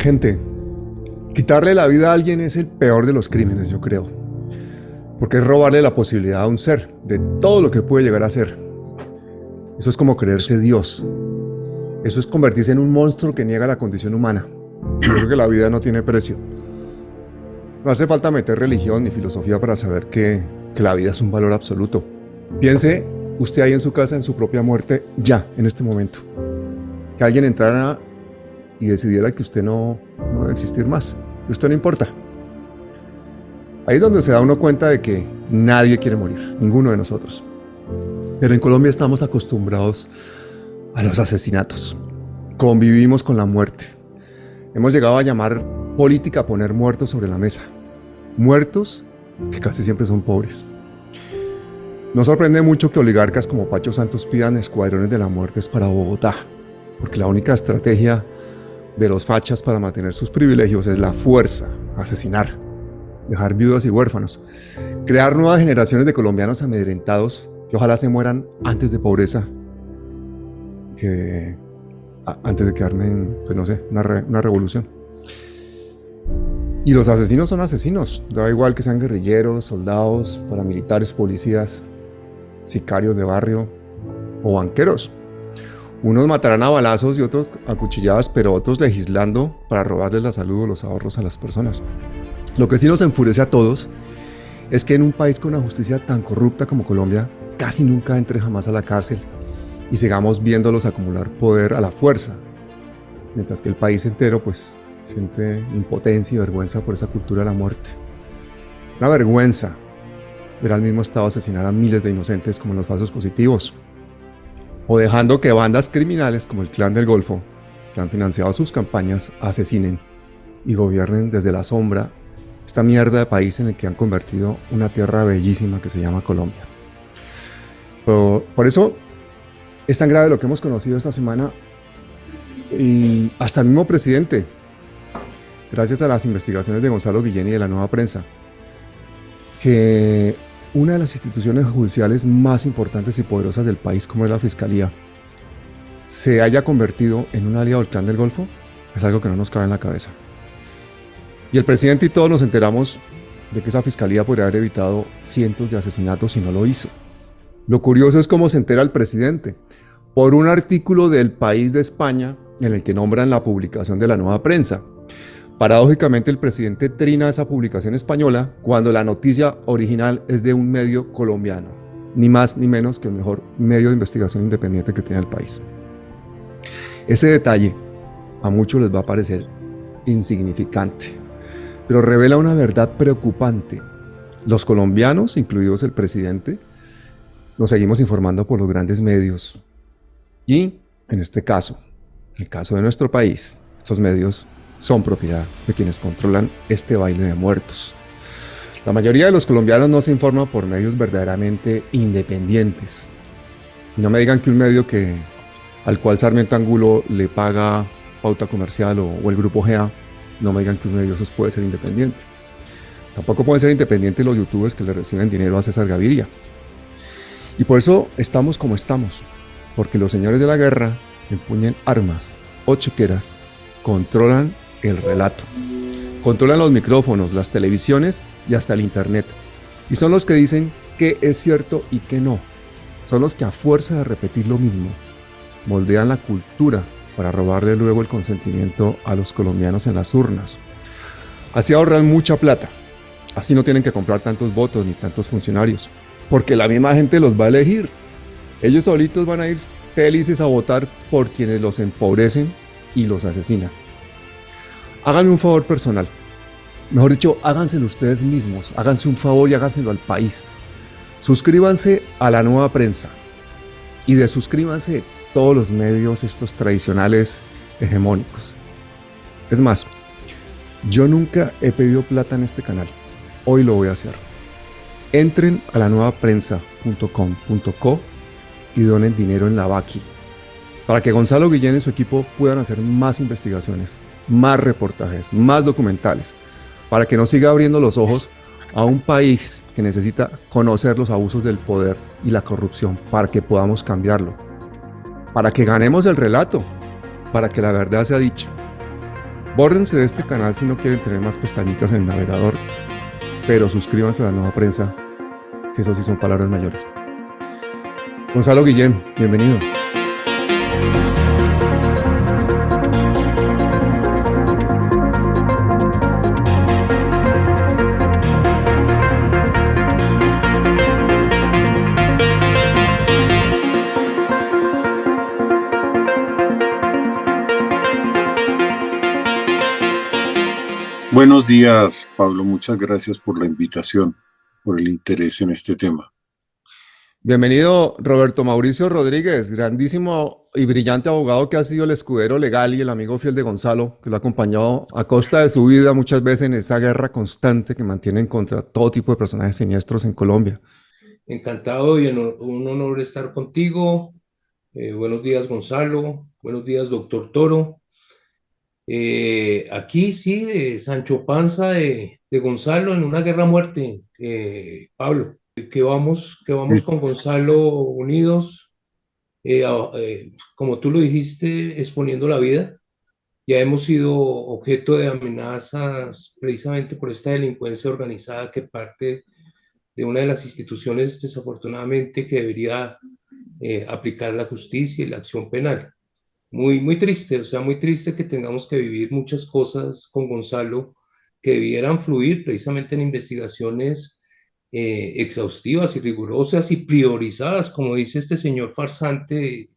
Gente, quitarle la vida a alguien es el peor de los crímenes, yo creo. Porque es robarle la posibilidad a un ser de todo lo que puede llegar a ser. Eso es como creerse Dios. Eso es convertirse en un monstruo que niega la condición humana. Yo creo que la vida no tiene precio. No hace falta meter religión ni filosofía para saber que la vida es un valor absoluto. Piense usted ahí en su casa, en su propia muerte, ya, en este momento. Que alguien entrara y decidiera que usted no debe existir más, que usted no importa. Ahí es donde se da uno cuenta de que nadie quiere morir, ninguno de nosotros. Pero en Colombia estamos acostumbrados a los asesinatos. Convivimos con la muerte. Hemos llegado a llamar política a poner muertos sobre la mesa. Muertos que casi siempre son pobres. Nos sorprende mucho que oligarcas como Pacho Santos pidan escuadrones de la muerte para Bogotá, porque la única estrategia de los fachas para mantener sus privilegios es la fuerza, asesinar, dejar viudas y huérfanos, crear nuevas generaciones de colombianos amedrentados que ojalá se mueran antes de pobreza que antes de quedarme en, pues no sé, una revolución. Y los asesinos son asesinos, da igual que sean guerrilleros, soldados, paramilitares, policías, sicarios de barrio o banqueros. Unos matarán a balazos y otros a cuchilladas, pero otros legislando para robarles la salud o los ahorros a las personas. Lo que sí nos enfurece a todos es que en un país con una justicia tan corrupta como Colombia, casi nunca entre jamás a la cárcel y sigamos viéndolos acumular poder a la fuerza, mientras que el país entero pues siente impotencia y vergüenza por esa cultura de la muerte. Una vergüenza ver al mismo Estado asesinar a miles de inocentes como en los falsos positivos, o dejando que bandas criminales como el Clan del Golfo, que han financiado sus campañas, asesinen y gobiernen desde la sombra esta mierda de país en el que han convertido una tierra bellísima que se llama Colombia. Por eso es tan grave lo que hemos conocido esta semana, y hasta el mismo presidente, gracias a las investigaciones de Gonzalo Guillén y de La Nueva Prensa, que una de las instituciones judiciales más importantes y poderosas del país, como es la Fiscalía, se haya convertido en un aliado del Clan del Golfo, es algo que no nos cabe en la cabeza. Y el presidente y todos nos enteramos de que esa Fiscalía podría haber evitado cientos de asesinatos y no lo hizo. Lo curioso es cómo se entera el presidente, por un artículo del País de España en el que nombran la publicación de La Nueva Prensa. Paradójicamente, el presidente trina esa publicación española cuando la noticia original es de un medio colombiano, ni más ni menos que el mejor medio de investigación independiente que tiene el país. Ese detalle a muchos les va a parecer insignificante, pero revela una verdad preocupante. Los colombianos, incluidos el presidente, nos seguimos informando por los grandes medios. Y, en este caso, el caso de nuestro país, estos medios son propiedad de quienes controlan este baile de muertos. La mayoría de los colombianos no se informa por medios verdaderamente independientes. Y no me digan que un medio al cual Sarmiento Angulo le paga pauta comercial o el Grupo GA, no me digan que un medio de esos puede ser independiente. Tampoco pueden ser independientes los youtubers que le reciben dinero a César Gaviria. Y por eso estamos como estamos, porque los señores de la guerra empuñan armas o chequeras, controlan el relato, controlan los micrófonos, las televisiones y hasta el internet. Y son los que dicen qué es cierto y qué no. Son los que a fuerza de repetir lo mismo, moldean la cultura para robarle luego el consentimiento a los colombianos en las urnas. Así ahorran mucha plata. Así no tienen que comprar tantos votos ni tantos funcionarios, porque la misma gente los va a elegir. Ellos solitos van a ir felices a votar por quienes los empobrecen y los asesinan. Háganme un favor personal. Mejor dicho, háganselo ustedes mismos. Háganse un favor y háganselo al país. Suscríbanse a La Nueva Prensa. Y desuscríbanse de todos los medios estos tradicionales hegemónicos. Es más, yo nunca he pedido plata en este canal. Hoy lo voy a hacer. Entren a lanuevaprensa.com.co y donen dinero en la Baki, para que Gonzalo Guillén y su equipo puedan hacer más investigaciones, más reportajes, más documentales, para que no siga abriendo los ojos a un país que necesita conocer los abusos del poder y la corrupción para que podamos cambiarlo, para que ganemos el relato, para que la verdad sea dicha. Bórrense de este canal si no quieren tener más pestañitas en el navegador, pero suscríbanse a La Nueva Prensa, que eso sí son palabras mayores. Gonzalo Guillén, bienvenido. Buenos días, Pablo. Muchas gracias por la invitación, por el interés en este tema. Bienvenido, Roberto Mauricio Rodríguez, grandísimo y brillante abogado que ha sido el escudero legal y el amigo fiel de Gonzalo, que lo ha acompañado a costa de su vida muchas veces en esa guerra constante que mantienen contra todo tipo de personajes siniestros en Colombia. Encantado y un honor estar contigo. Buenos días, Gonzalo. Buenos días, doctor Toro. Aquí sí, de Sancho Panza de Gonzalo en una guerra a muerte. Pablo, que vamos con Gonzalo unidos, como tú lo dijiste, exponiendo la vida. Ya hemos sido objeto de amenazas precisamente por esta delincuencia organizada que parte de una de las instituciones, desafortunadamente, que debería aplicar la justicia y la acción penal. Muy, muy triste, o sea, muy triste que tengamos que vivir muchas cosas con Gonzalo que debieran fluir precisamente en investigaciones exhaustivas y rigurosas y priorizadas, como dice este señor farsante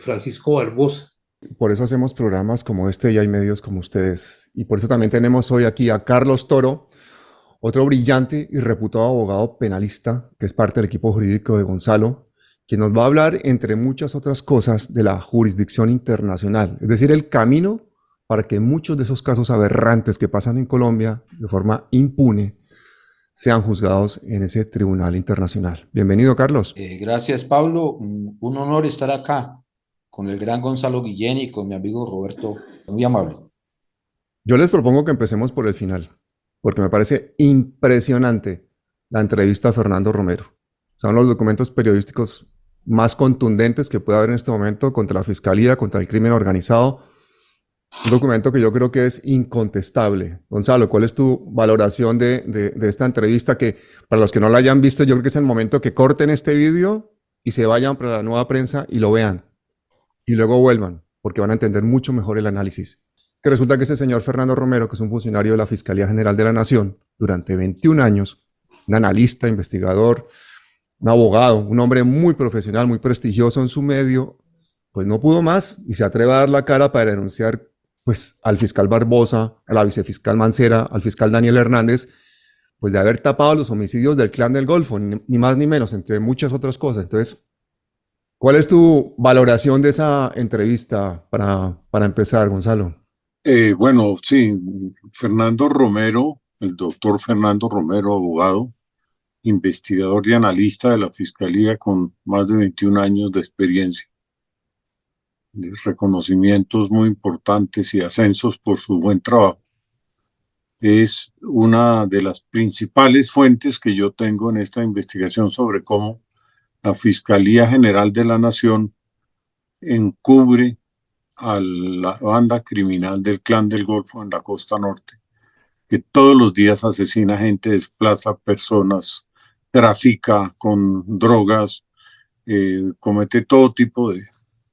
Francisco Barbosa. Por eso hacemos programas como este y hay medios como ustedes. Y por eso también tenemos hoy aquí a Carlos Toro, otro brillante y reputado abogado penalista que es parte del equipo jurídico de Gonzalo, quien nos va a hablar, entre muchas otras cosas, de la jurisdicción internacional, es decir, el camino para que muchos de esos casos aberrantes que pasan en Colombia de forma impune sean juzgados en ese tribunal internacional. Bienvenido, Carlos. Gracias, Pablo. Un honor estar acá con el gran Gonzalo Guillén y con mi amigo Roberto, muy amable. Yo les propongo que empecemos por el final, porque me parece impresionante la entrevista a Fernando Romero. Son los documentos periodísticos más contundentes que puede haber en este momento contra la Fiscalía, contra el crimen organizado. Un documento que yo creo que es incontestable. Gonzalo, ¿cuál es tu valoración de esta entrevista? Que para los que no la hayan visto, yo creo que es el momento que corten este vídeo y se vayan para La Nueva Prensa y lo vean. Y luego vuelvan, porque van a entender mucho mejor el análisis. Que resulta que ese señor Fernando Romero, que es un funcionario de la Fiscalía General de la Nación, durante 21 años, un analista, investigador, un abogado, un hombre muy profesional, muy prestigioso en su medio, pues no pudo más y se atreve a dar la cara para denunciar pues, al fiscal Barbosa, a la vicefiscal Mancera, al fiscal Daniel Hernández, pues de haber tapado los homicidios del Clan del Golfo, ni más ni menos, entre muchas otras cosas. Entonces, ¿cuál es tu valoración de esa entrevista para empezar, Gonzalo? Bueno, sí, Fernando Romero, el doctor Fernando Romero, abogado, investigador y analista de la Fiscalía con más de 21 años de experiencia, de reconocimientos muy importantes y ascensos por su buen trabajo. Es una de las principales fuentes que yo tengo en esta investigación sobre cómo la Fiscalía General de la Nación encubre a la banda criminal del Clan del Golfo en la costa norte, que todos los días asesina gente, desplaza personas, trafica con drogas, comete todo tipo de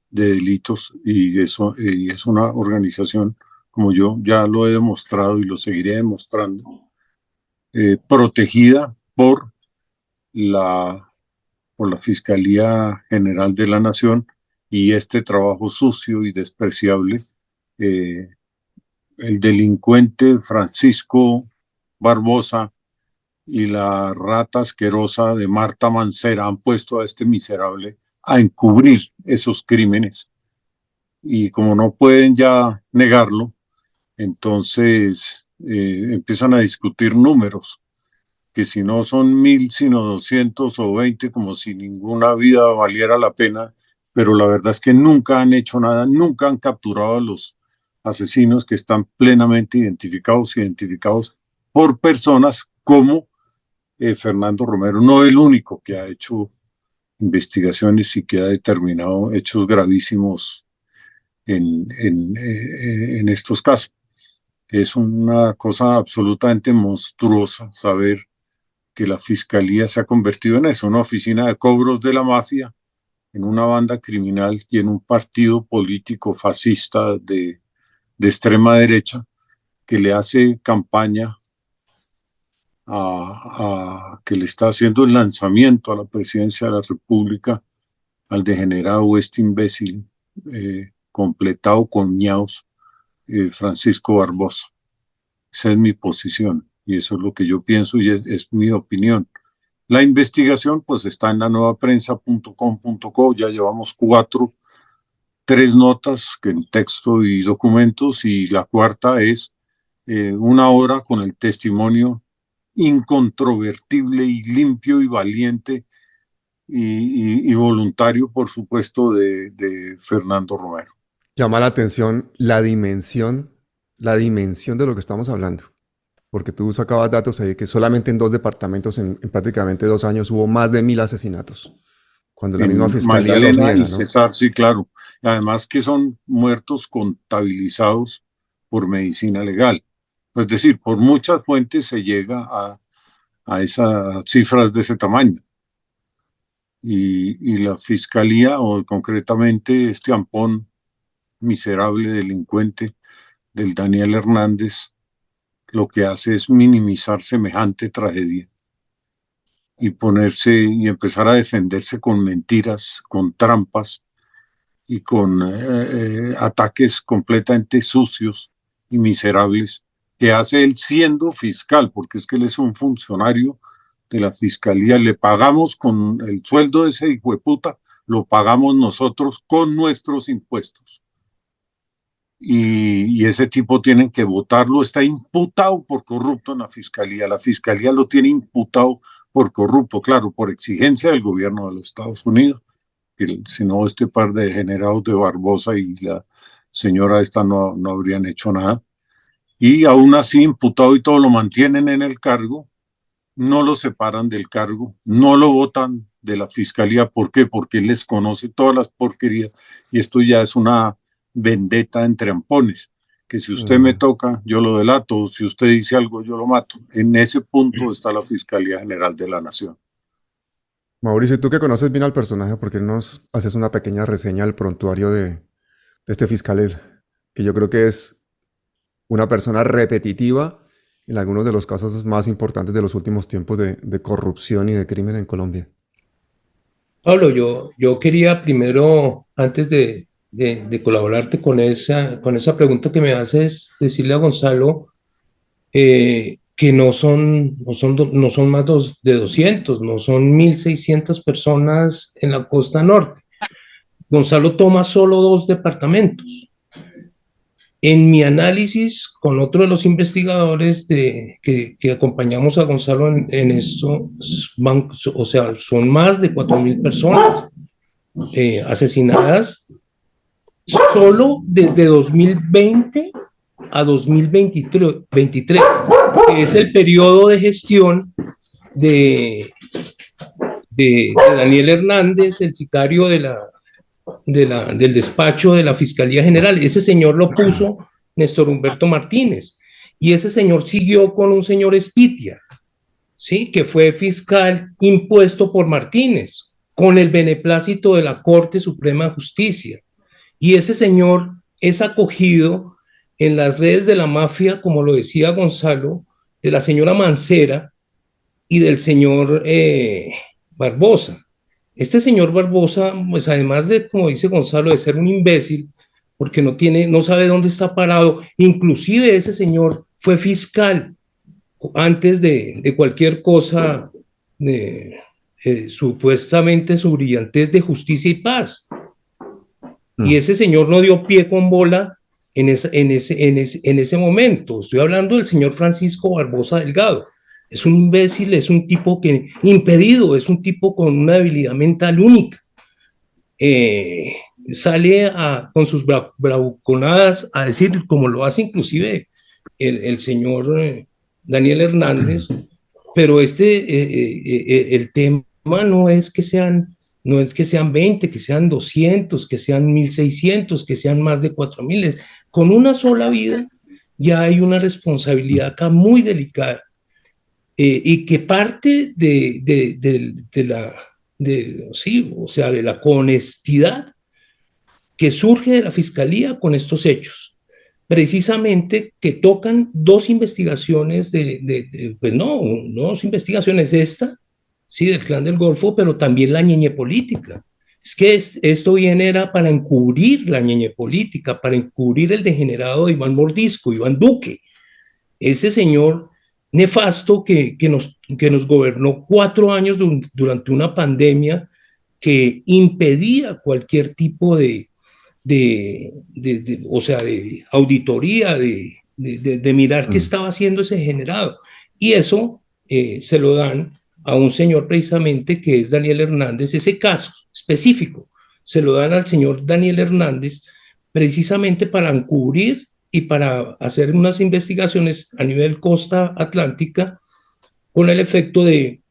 delitos y eso es una organización, como yo ya lo he demostrado y lo seguiré demostrando, protegida la, por la Fiscalía General de la Nación, y este trabajo sucio y despreciable, el delincuente Francisco Barbosa y la rata asquerosa de Marta Mancera han puesto a este miserable a encubrir esos crímenes. Y como no pueden ya negarlo, entonces empiezan a discutir números, que si no son 1000, sino 200 o 20, como si ninguna vida valiera la pena, pero la verdad es que nunca han hecho nada, nunca han capturado a los asesinos que están plenamente identificados por personas como Fernando Romero, no el único que ha hecho investigaciones y que ha determinado hechos gravísimos en estos casos. Es una cosa absolutamente monstruosa saber que la fiscalía se ha convertido en eso, una oficina de cobros de la mafia, en una banda criminal y en un partido político fascista de extrema derecha que le hace campaña que le está haciendo el lanzamiento a la presidencia de la República al degenerado este imbécil completado con ñaos, Francisco Barbosa. Esa es mi posición y eso es lo que yo pienso y es mi opinión. La investigación pues está en la nuevaprensa.com.co, ya llevamos 3 notas en texto y documentos y la cuarta es una hora con el testimonio incontrovertible y limpio y valiente y voluntario, por supuesto, de Fernando Romero. Llama la atención la dimensión de lo que estamos hablando. Porque tú sacabas datos ahí que solamente en 2 departamentos, en prácticamente 2 años, hubo más de 1000 asesinatos. Cuando la misma fiscalía los niega, ¿no? César, sí, claro. Además que son muertos contabilizados por medicina legal. Es decir, por muchas fuentes se llega a esas cifras de ese tamaño. Y la fiscalía, o concretamente este ampón miserable delincuente del Daniel Hernández, lo que hace es minimizar semejante tragedia y ponerse y empezar a defenderse con mentiras, con trampas y con ataques completamente sucios y miserables que hace él siendo fiscal, porque es que él es un funcionario de la fiscalía, le pagamos con el sueldo de ese hijo de puta, lo pagamos nosotros con nuestros impuestos. Y ese tipo tienen que votarlo, está imputado por corrupto en la fiscalía lo tiene imputado por corrupto, claro, por exigencia del gobierno de los Estados Unidos, que si no este par de degenerados de Barbosa y la señora esta no habrían hecho nada, y aún así imputado y todo lo mantienen en el cargo, no lo separan del cargo, no lo votan de la fiscalía. ¿Por qué? Porque él les conoce todas las porquerías y esto ya es una vendetta entre ampones, que si usted me toca, yo lo delato, si usted dice algo, yo lo mato. En ese punto está la Fiscalía General de la Nación. Mauricio, tú que conoces bien al personaje, ¿por qué nos haces una pequeña reseña del prontuario de este fiscal, que yo creo que es una persona repetitiva en algunos de los casos más importantes de los últimos tiempos de corrupción y de crimen en Colombia? Pablo, yo quería primero, antes de colaborarte con esa pregunta que me haces, decirle a Gonzalo que no son más de 200, no son 1.600 personas en la costa norte. Gonzalo toma solo 2 departamentos. En mi análisis con otro de los investigadores que acompañamos a Gonzalo en esto, o sea, son más de 4.000 personas asesinadas solo desde 2020 a 2023, que es el periodo de gestión de Daniel Hernández, el sicario del despacho de la Fiscalía General. Ese señor lo puso Néstor Humberto Martínez, y ese señor siguió con un señor Espitia, ¿sí?, que fue fiscal impuesto por Martínez, con el beneplácito de la Corte Suprema de Justicia, y ese señor es acogido en las redes de la mafia, como lo decía Gonzalo, de la señora Mancera y del señor Barbosa. Este señor Barbosa, pues además de, como dice Gonzalo, de ser un imbécil, porque no sabe dónde está parado, inclusive ese señor fue fiscal antes de cualquier cosa, supuestamente su brillantez de justicia y paz. Y ese señor no dio pie con bola en ese momento. Estoy hablando del señor Francisco Barbosa Delgado. Es un imbécil, es un tipo impedido, es un tipo con una debilidad mental única. Sale con sus bravuconadas a decir, como lo hace inclusive el señor Daniel Hernández, pero el tema no es que sean No es que sean 20, que sean 200, que sean 1.600, que sean más de 4.000. Con una sola vida ya hay una responsabilidad acá muy delicada, y que parte sí, o sea, de la honestidad que surge de la fiscalía con estos hechos, precisamente que tocan dos investigaciones pues no, no dos investigaciones, esta, sí, del Clan del Golfo, pero también la ñeñe política. Es que esto viene era para encubrir la ñeñe política, para encubrir el degenerado de Iván Mordisco, Iván Duque, ese señor nefasto que nos gobernó 4 años durante una pandemia que impedía cualquier tipo o sea, de auditoría, de mirar qué Mm. estaba haciendo ese generado. Y eso se lo dan a un señor precisamente que es Daniel Hernández, ese caso específico, se lo dan al señor Daniel Hernández precisamente para encubrir y para hacer unas investigaciones a nivel costa atlántica con el efecto de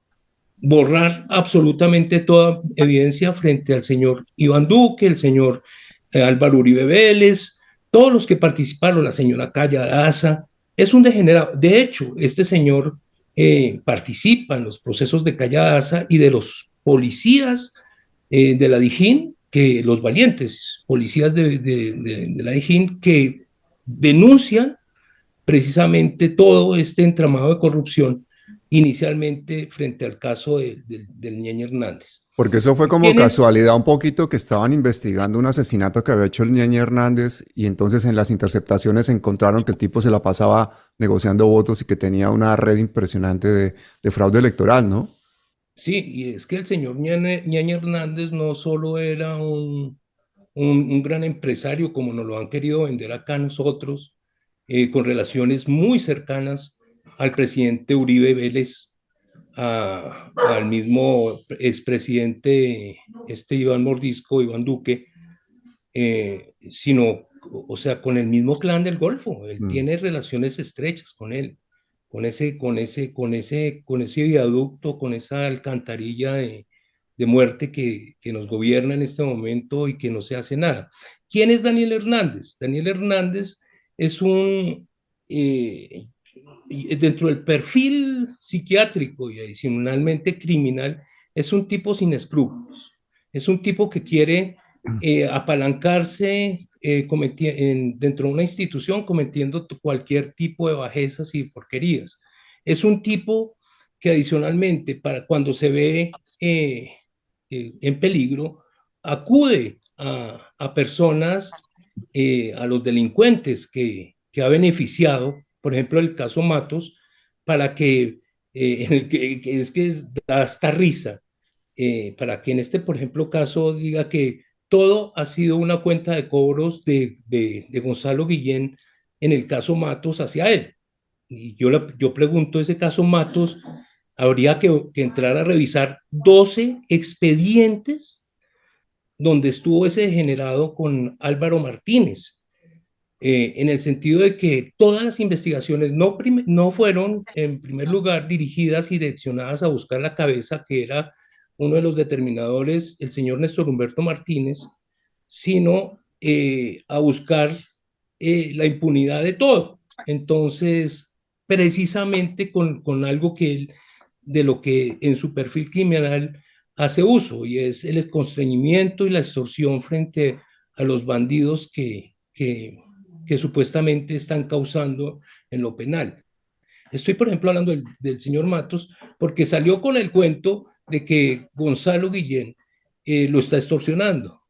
borrar absolutamente toda evidencia frente al señor Iván Duque, el señor Álvaro Uribe Vélez, todos los que participaron, la señora Calla Daza. Es un degenerado. De hecho, este señor participa en los procesos de Calla Daza y de los policías de la Dijín, que los valientes policías de la Dijín, que denuncian precisamente todo este entramado de corrupción inicialmente frente al caso del Ñeñe Hernández. Porque eso fue como ¿Quién es? casualidad un poquito que estaban investigando un asesinato que había hecho el Ñeñe Hernández y entonces en las interceptaciones encontraron que el tipo se la pasaba negociando votos y que tenía una red impresionante de fraude electoral, ¿no? Sí, y es que el señor Ñeñe Hernández no solo era un gran empresario, como nos lo han querido vender acá nosotros, con relaciones muy cercanas al presidente Uribe Vélez, al mismo expresidente Iván Mordisco, Iván Duque, sino, o sea, con el mismo Clan del Golfo. Él Mm. tiene relaciones estrechas con él, con ese viaducto, con esa alcantarilla de muerte que nos gobierna en este momento y que no se hace nada. ¿Quién es Daniel Hernández? Daniel Hernández es eh, dentro del perfil psiquiátrico y adicionalmente criminal, es un tipo sin escrúpulos. Es un tipo que quiere apalancarse dentro de una institución cometiendo cualquier tipo de bajezas y porquerías. Es un tipo que adicionalmente, para cuando se ve en peligro, acude a personas, a los delincuentes que ha beneficiado, por ejemplo, el caso Matos, para en el que es que da hasta risa, para que en este, por ejemplo, caso diga que todo ha sido una cuenta de cobros de Gonzalo Guillén en el caso Matos hacia él. Y yo pregunto, ese caso Matos, habría que entrar a revisar 12 expedientes donde estuvo ese degenerado con Álvaro Martínez, en el sentido de que todas las investigaciones no fueron, en primer lugar, dirigidas y direccionadas a buscar la cabeza, que era uno de los determinadores, el señor Néstor Humberto Martínez, sino a buscar la impunidad de todo. Entonces, precisamente con algo que él, de lo que en su perfil criminal hace uso, y es el constreñimiento y la extorsión frente a los bandidos que supuestamente están causando en lo penal. Estoy, por ejemplo, hablando del señor Matos, porque salió con el cuento de que Gonzalo Guillén lo está extorsionando,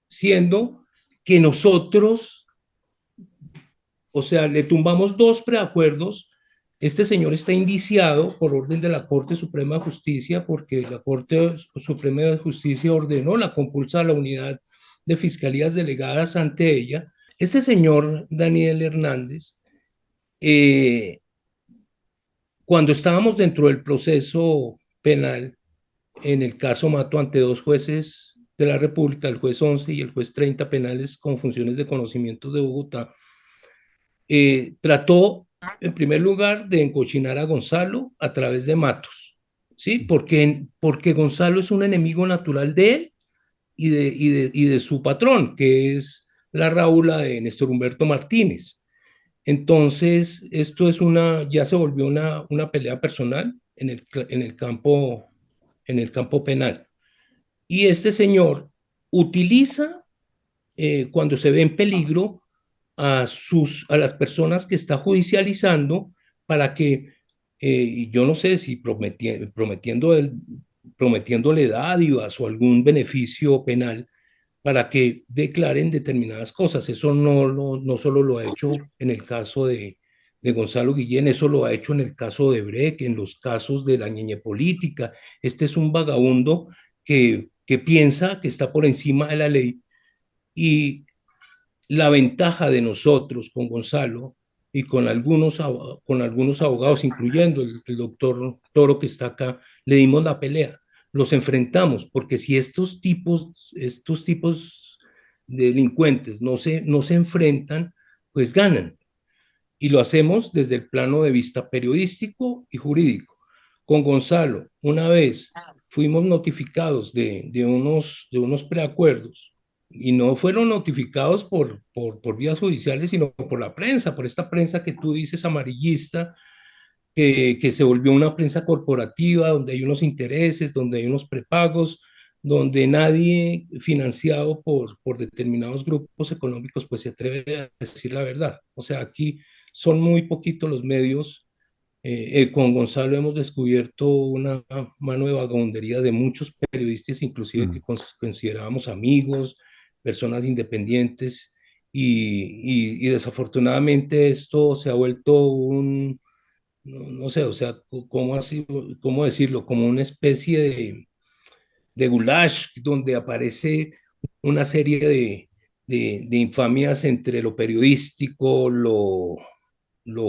siendo que nosotros, o sea, le tumbamos dos preacuerdos. Este señor está indiciado por orden de la Corte Suprema de Justicia, porque la Corte Suprema de Justicia ordenó la compulsa a la unidad de fiscalías delegadas ante ella. Este señor Daniel Hernández, eh, cuando estábamos dentro del proceso penal, en el caso Mato ante dos jueces de la República, el juez 11 y el juez 30 penales con funciones de conocimiento de Bogotá, trató en primer lugar de encochinar a Gonzalo a través de Matos, ¿sí? Porque Gonzalo es un enemigo natural de él y de su patrón, que es la Raúla de Néstor Humberto Martínez. Entonces, ya se volvió una pelea personal en el campo penal. Y este señor utiliza, cuando se ve en peligro, a las personas que está judicializando para que, yo no sé si prometiéndole dádivas o algún beneficio penal, para que declaren determinadas cosas. Eso no solo lo ha hecho en el caso de Gonzalo Guillén, eso lo ha hecho en el caso de Brecht, en los casos de la ñeñe política. Este es un vagabundo que piensa que está por encima de la ley, y la ventaja de nosotros con Gonzalo y con algunos abogados, incluyendo el doctor Toro que está acá, le dimos la pelea, los enfrentamos, porque si estos tipos de delincuentes no se enfrentan, pues ganan. Y lo hacemos desde el plano de vista periodístico y jurídico. Con Gonzalo, una vez fuimos notificados de unos preacuerdos, y no fueron notificados por vías judiciales, sino por la prensa, por esta prensa que tú dices amarillista, que se volvió una prensa corporativa, donde hay unos intereses, donde hay unos prepagos, donde nadie financiado por determinados grupos económicos pues se atreve a decir la verdad. O sea, aquí son muy poquitos los medios. Con Gonzalo hemos descubierto una mano de vagabundería de muchos periodistas, inclusive que considerábamos amigos, personas independientes, y desafortunadamente esto se ha vuelto no sé, o sea, ¿cómo decirlo? Como una especie de goulash, donde aparece una serie de infamias entre lo periodístico, lo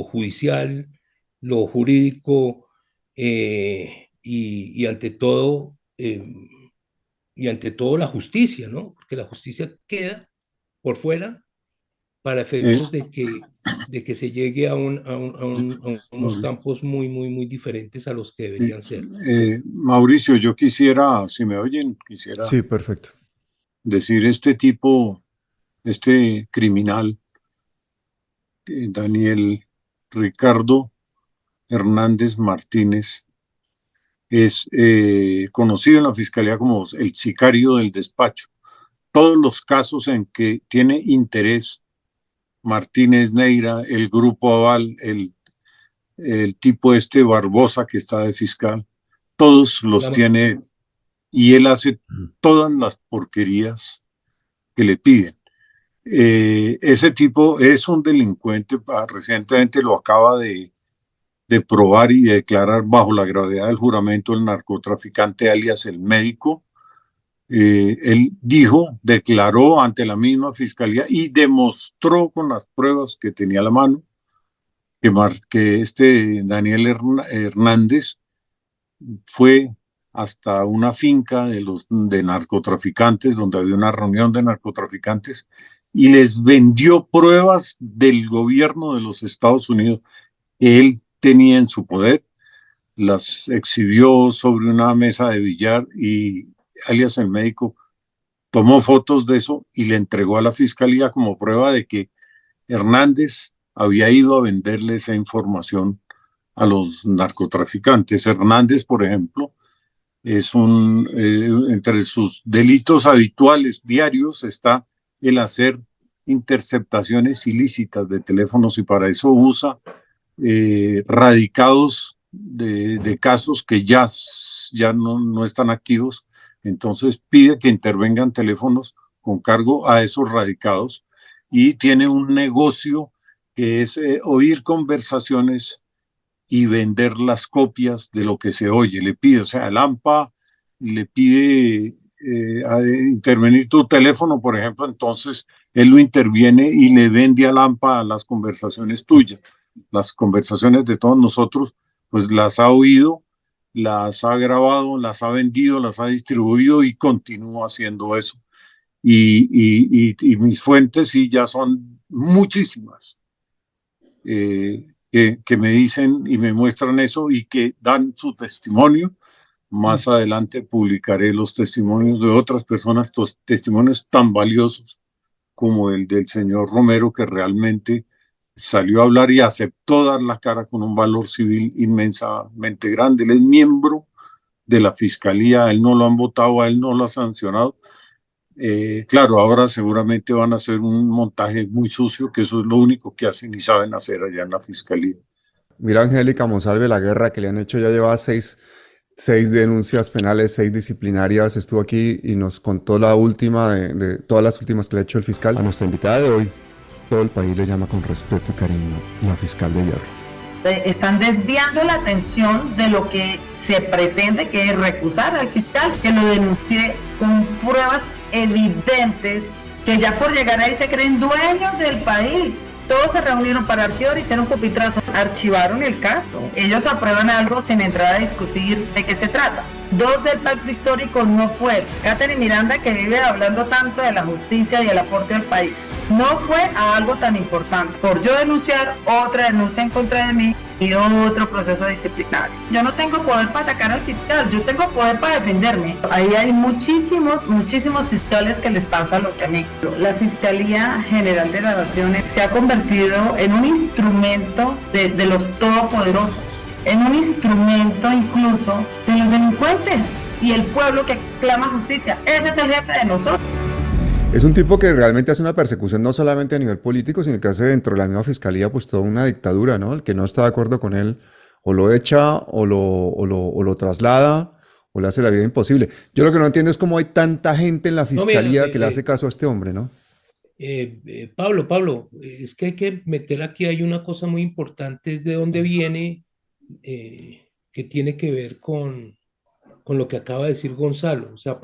judicial, lo jurídico, y ante todo la justicia, ¿no? Porque la justicia queda por fuera para Eh, efectos de que se llegue a unos campos muy diferentes a los que deberían ser. Mauricio, yo quisiera, si me oyen, quisiera Sí, perfecto. decir este tipo, este criminal, Daniel Ricardo Hernández Martínez, es conocido en la fiscalía como el sicario del despacho. Todos los casos en que tiene interés Martínez Neira, el grupo Aval, el tipo este Barbosa que está de fiscal, todos los La, tiene, y él hace todas las porquerías que le piden. Ese tipo es un delincuente, recientemente lo acaba de probar y de declarar bajo la gravedad del juramento el narcotraficante alias el médico. Él dijo, declaró ante la misma fiscalía y demostró con las pruebas que tenía a la mano que este Daniel Hernández fue hasta una finca de narcotraficantes, donde había una reunión de narcotraficantes, y les vendió pruebas del gobierno de los Estados Unidos que él tenía en su poder, las exhibió sobre una mesa de billar y alias el médico tomó fotos de eso y le entregó a la fiscalía como prueba de que Hernández había ido a venderle esa información a los narcotraficantes. Hernández, por ejemplo, entre sus delitos habituales diarios está el hacer interceptaciones ilícitas de teléfonos, y para eso usa radicados de casos que ya no están activos. Entonces pide que intervengan teléfonos con cargo a esos radicados, y tiene un negocio que es oír conversaciones y vender las copias de lo que se oye. Le pide, o sea, el AMPA le pide intervenir tu teléfono, por ejemplo, entonces él lo interviene y le vende al AMPA las conversaciones tuyas. Las conversaciones de todos nosotros, pues las ha oído, las ha grabado, las ha vendido, las ha distribuido y continúa haciendo eso. Y mis fuentes sí ya son muchísimas. Que me dicen y me muestran eso y que dan su testimonio Más adelante publicaré los testimonios de otras personas, testimonios tan valiosos como el del señor Romero, que realmente salió a hablar y aceptó dar la cara con un valor civil inmensamente grande. Él es miembro de la Fiscalía, a él no lo han votado, a él no lo han sancionado. Claro, ahora seguramente van a hacer un montaje muy sucio, que eso es lo único que hacen y saben hacer allá en la Fiscalía. Mira, Angélica Monsalve, la guerra que le han hecho, ya lleva seis denuncias penales, 6 disciplinarias. Estuvo aquí y nos contó la última de todas las últimas que le ha hecho el fiscal. A nuestra invitada de hoy, todo el país le llama con respeto y cariño la fiscal de hierro. Están desviando la atención de lo que se pretende, que es recusar al fiscal, que lo denuncie con pruebas evidentes, que ya por llegar ahí se creen dueños del país. Todos se reunieron para archivar, hicieron pupitrazo, archivaron el caso. Ellos aprueban algo sin entrar a discutir de qué se trata. 2 del pacto histórico no fue. Catherine Miranda, que vive hablando tanto de la justicia y el aporte al país, no fue a algo tan importante. Por yo denunciar, otra denuncia en contra de mí y otro proceso disciplinario. Yo no tengo poder para atacar al fiscal, yo tengo poder para defenderme. Ahí hay muchísimos fiscales que les pasa lo que a mí. La Fiscalía General de la Nación se ha convertido en un instrumento de los todopoderosos, en un instrumento incluso de los delincuentes y el pueblo que clama justicia. Ese es el jefe de nosotros. Es un tipo que realmente hace una persecución no solamente a nivel político, sino que hace dentro de la misma fiscalía pues toda una dictadura, ¿no? El que no está de acuerdo con él o lo echa o lo traslada o le hace la vida imposible. Yo lo que no entiendo es cómo hay tanta gente en la fiscalía que le hace caso a este hombre, ¿no? Pablo, es que hay que meter aquí, hay una cosa muy importante, es de dónde viene, que tiene que ver con lo que acaba de decir Gonzalo. O sea,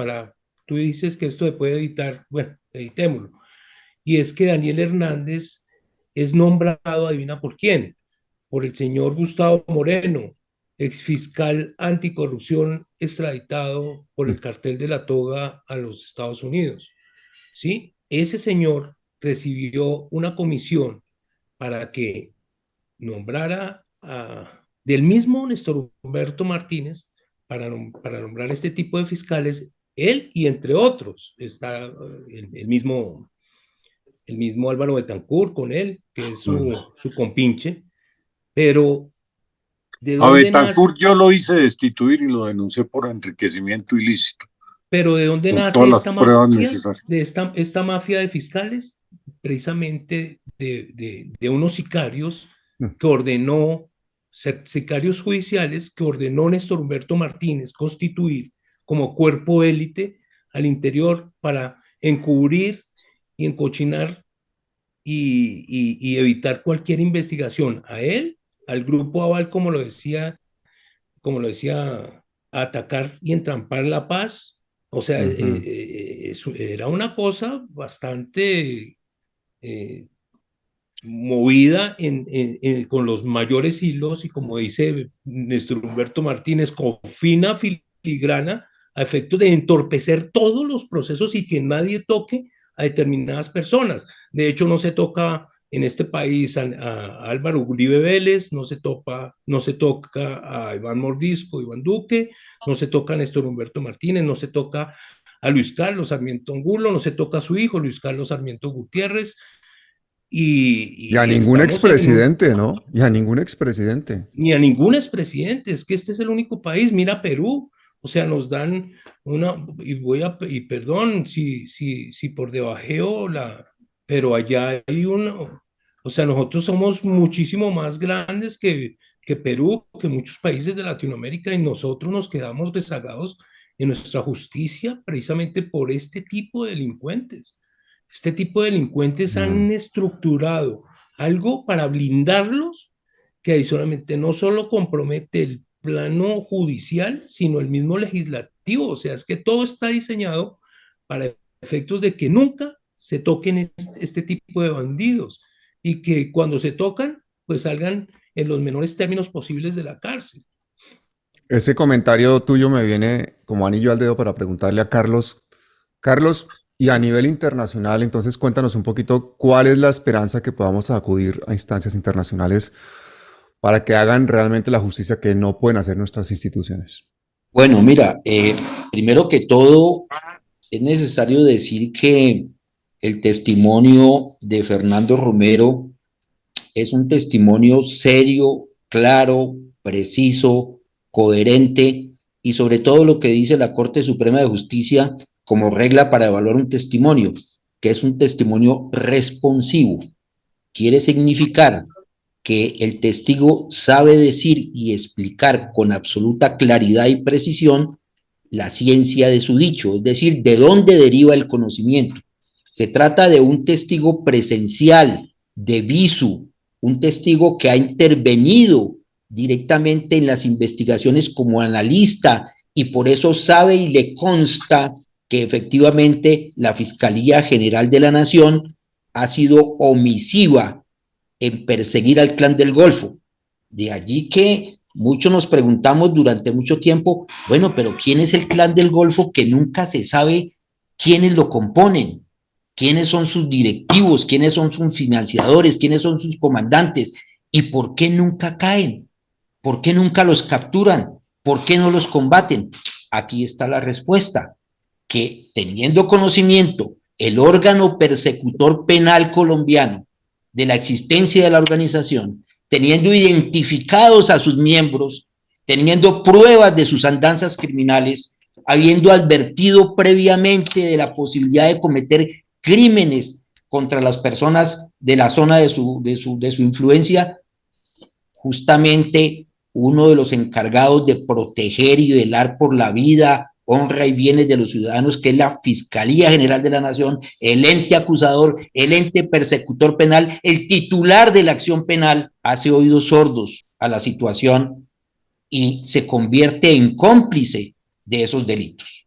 tú dices que esto se puede editar, bueno, editémoslo. Y es que Daniel Hernández es nombrado, adivina por quién, por el señor Gustavo Moreno, exfiscal anticorrupción extraditado por el cartel de la toga a los Estados Unidos. ¿Sí? Ese señor recibió una comisión para que nombrara del mismo Néstor Humberto Martínez para nombrar este tipo de fiscales, él y entre otros, está el mismo Álvaro Betancourt con él, que es su compinche, pero ¿de A dónde Betancourt nace? yo lo hice destituir y lo denuncié por enriquecimiento ilícito, Pero ¿de dónde con nace todas esta las pruebas mafia? necesarias. De esta mafia de fiscales, precisamente de unos sicarios que ordenó, sicarios judiciales que ordenó Néstor Humberto Martínez constituir como cuerpo élite al interior para encubrir y encochinar y evitar cualquier investigación a él, al grupo Aval, como lo decía, atacar y entrampar la paz. O sea, eso era una cosa bastante movida con los mayores hilos y, como dice Néstor Humberto Martínez, con fina filigrana a efecto de entorpecer todos los procesos y que nadie toque a determinadas personas. De hecho, no se toca en este país a Álvaro Uribe Vélez, no se toca a Iván Mordisco, Iván Duque, no se toca a Néstor Humberto Martínez, no se toca a Luis Carlos Sarmiento Angulo, no se toca a su hijo Luis Carlos Sarmiento Gutiérrez, Y a y ningún estamos expresidente, ¿no? Y a ningún expresidente. ni a ningún expresidente. Es que este es el único país. Mira Perú, o sea, nos dan y perdón si por debajeo pero allá hay uno, o sea, nosotros somos muchísimo más grandes que Perú, que muchos países de Latinoamérica, y nosotros nos quedamos rezagados en nuestra justicia precisamente por este tipo de delincuentes. Este tipo de delincuentes han estructurado algo para blindarlos, que adicionalmente no solo compromete el plano judicial, sino el mismo legislativo. O sea, es que todo está diseñado para efectos de que nunca se toquen este tipo de bandidos y que cuando se tocan, pues salgan en los menores términos posibles de la cárcel. Ese comentario tuyo me viene como anillo al dedo para preguntarle a Carlos. Carlos, y a nivel internacional, entonces cuéntanos un poquito cuál es la esperanza que podamos acudir a instancias internacionales para que hagan realmente la justicia que no pueden hacer nuestras instituciones. Bueno, mira, primero que todo, es necesario decir que el testimonio de Fernando Romero es un testimonio serio, claro, preciso, coherente y sobre todo lo que dice la Corte Suprema de Justicia como regla para evaluar un testimonio, que es un testimonio responsivo. Quiere significar que el testigo sabe decir y explicar con absoluta claridad y precisión la ciencia de su dicho, es decir, de dónde deriva el conocimiento. Se trata de un testigo presencial, de visu, un testigo que ha intervenido directamente en las investigaciones como analista y por eso sabe y le consta que efectivamente la Fiscalía General de la Nación ha sido omisiva en perseguir al Clan del Golfo. De allí que muchos nos preguntamos durante mucho tiempo, bueno, pero ¿quién es el Clan del Golfo que nunca se sabe quiénes lo componen? ¿Quiénes son sus directivos? ¿Quiénes son sus financiadores? ¿Quiénes son sus comandantes? ¿Y por qué nunca caen? ¿Por qué nunca los capturan? ¿Por qué no los combaten? Aquí está la respuesta, que teniendo conocimiento el órgano persecutor penal colombiano de la existencia de la organización, teniendo identificados a sus miembros, teniendo pruebas de sus andanzas criminales, habiendo advertido previamente de la posibilidad de cometer crímenes contra las personas de la zona de su influencia, justamente uno de los encargados de proteger y velar por la vida, honra y bienes de los ciudadanos, que es la Fiscalía General de la Nación, el ente acusador, el ente persecutor penal, el titular de la acción penal, hace oídos sordos a la situación y se convierte en cómplice de esos delitos.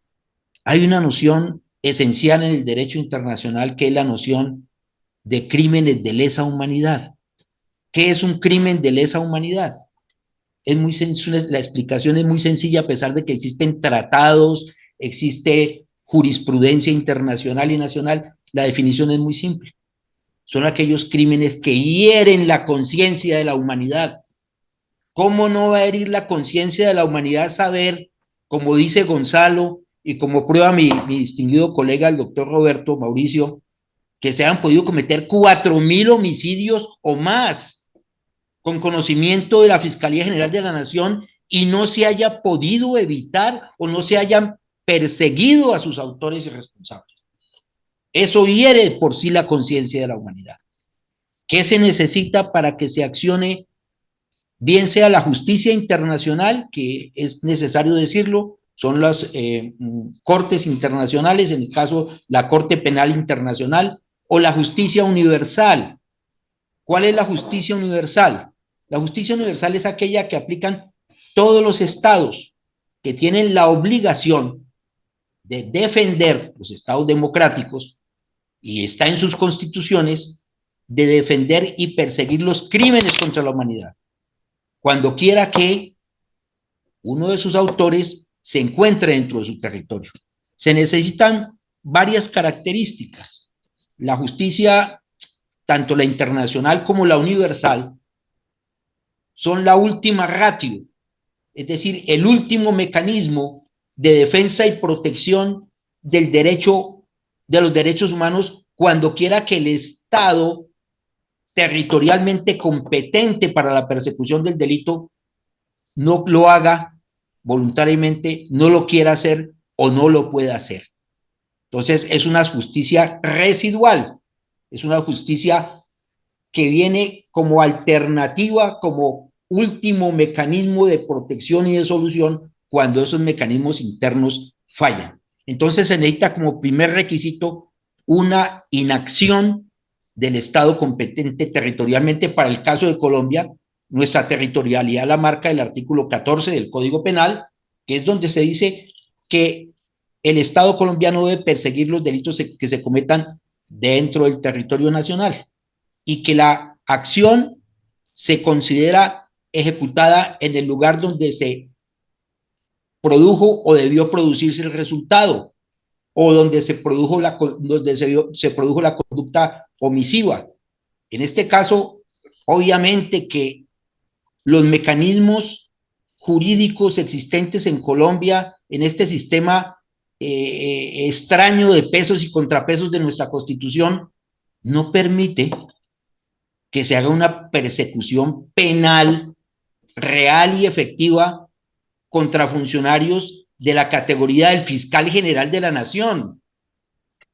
Hay una noción esencial en el derecho internacional que es la noción de crímenes de lesa humanidad. ¿Qué es un crimen de lesa humanidad? Es muy la explicación es muy sencilla, a pesar de que existen tratados, existe jurisprudencia internacional y nacional, la definición es muy simple. Son aquellos crímenes que hieren la conciencia de la humanidad. ¿Cómo no va a herir la conciencia de la humanidad saber, como dice Gonzalo y como prueba mi distinguido colega, el doctor Roberto Mauricio, que se han podido cometer 4.000 homicidios o más con conocimiento de la Fiscalía General de la Nación y no se haya podido evitar o no se hayan perseguido a sus autores y responsables? Eso hiere por sí la conciencia de la humanidad. ¿Qué se necesita para que se accione, bien sea la justicia internacional, que es necesario decirlo, son las cortes internacionales, en el caso la Corte Penal Internacional, o la justicia universal? ¿Cuál es la justicia universal? La justicia universal es aquella que aplican todos los estados que tienen la obligación de defender los estados democráticos, y está en sus constituciones, de defender y perseguir los crímenes contra la humanidad, cuando quiera que uno de sus autores se encuentre dentro de su territorio. Se necesitan varias características. La justicia, tanto la internacional como la universal, son la última ratio, es decir, el último mecanismo de defensa y protección del derecho, de los derechos humanos, cuando quiera que el Estado territorialmente competente para la persecución del delito no lo haga voluntariamente, no lo quiera hacer o no lo pueda hacer. Entonces es una justicia residual, es una justicia que viene como alternativa, como último mecanismo de protección y de solución cuando esos mecanismos internos fallan. Entonces se necesita como primer requisito una inacción del Estado competente territorialmente. Para el caso de Colombia, nuestra territorialidad la marca el artículo 14 del Código Penal, que es donde se dice que el Estado colombiano debe perseguir los delitos que se cometan dentro del territorio nacional y que la acción se considera ejecutada en el lugar donde se produjo o debió producirse el resultado, o donde se produjo la conducta omisiva. En este caso, obviamente que los mecanismos jurídicos existentes en Colombia, en este sistema extraño de pesos y contrapesos de nuestra Constitución, no permite que se haga una persecución penal real y efectiva contra funcionarios de la categoría del fiscal general de la nación,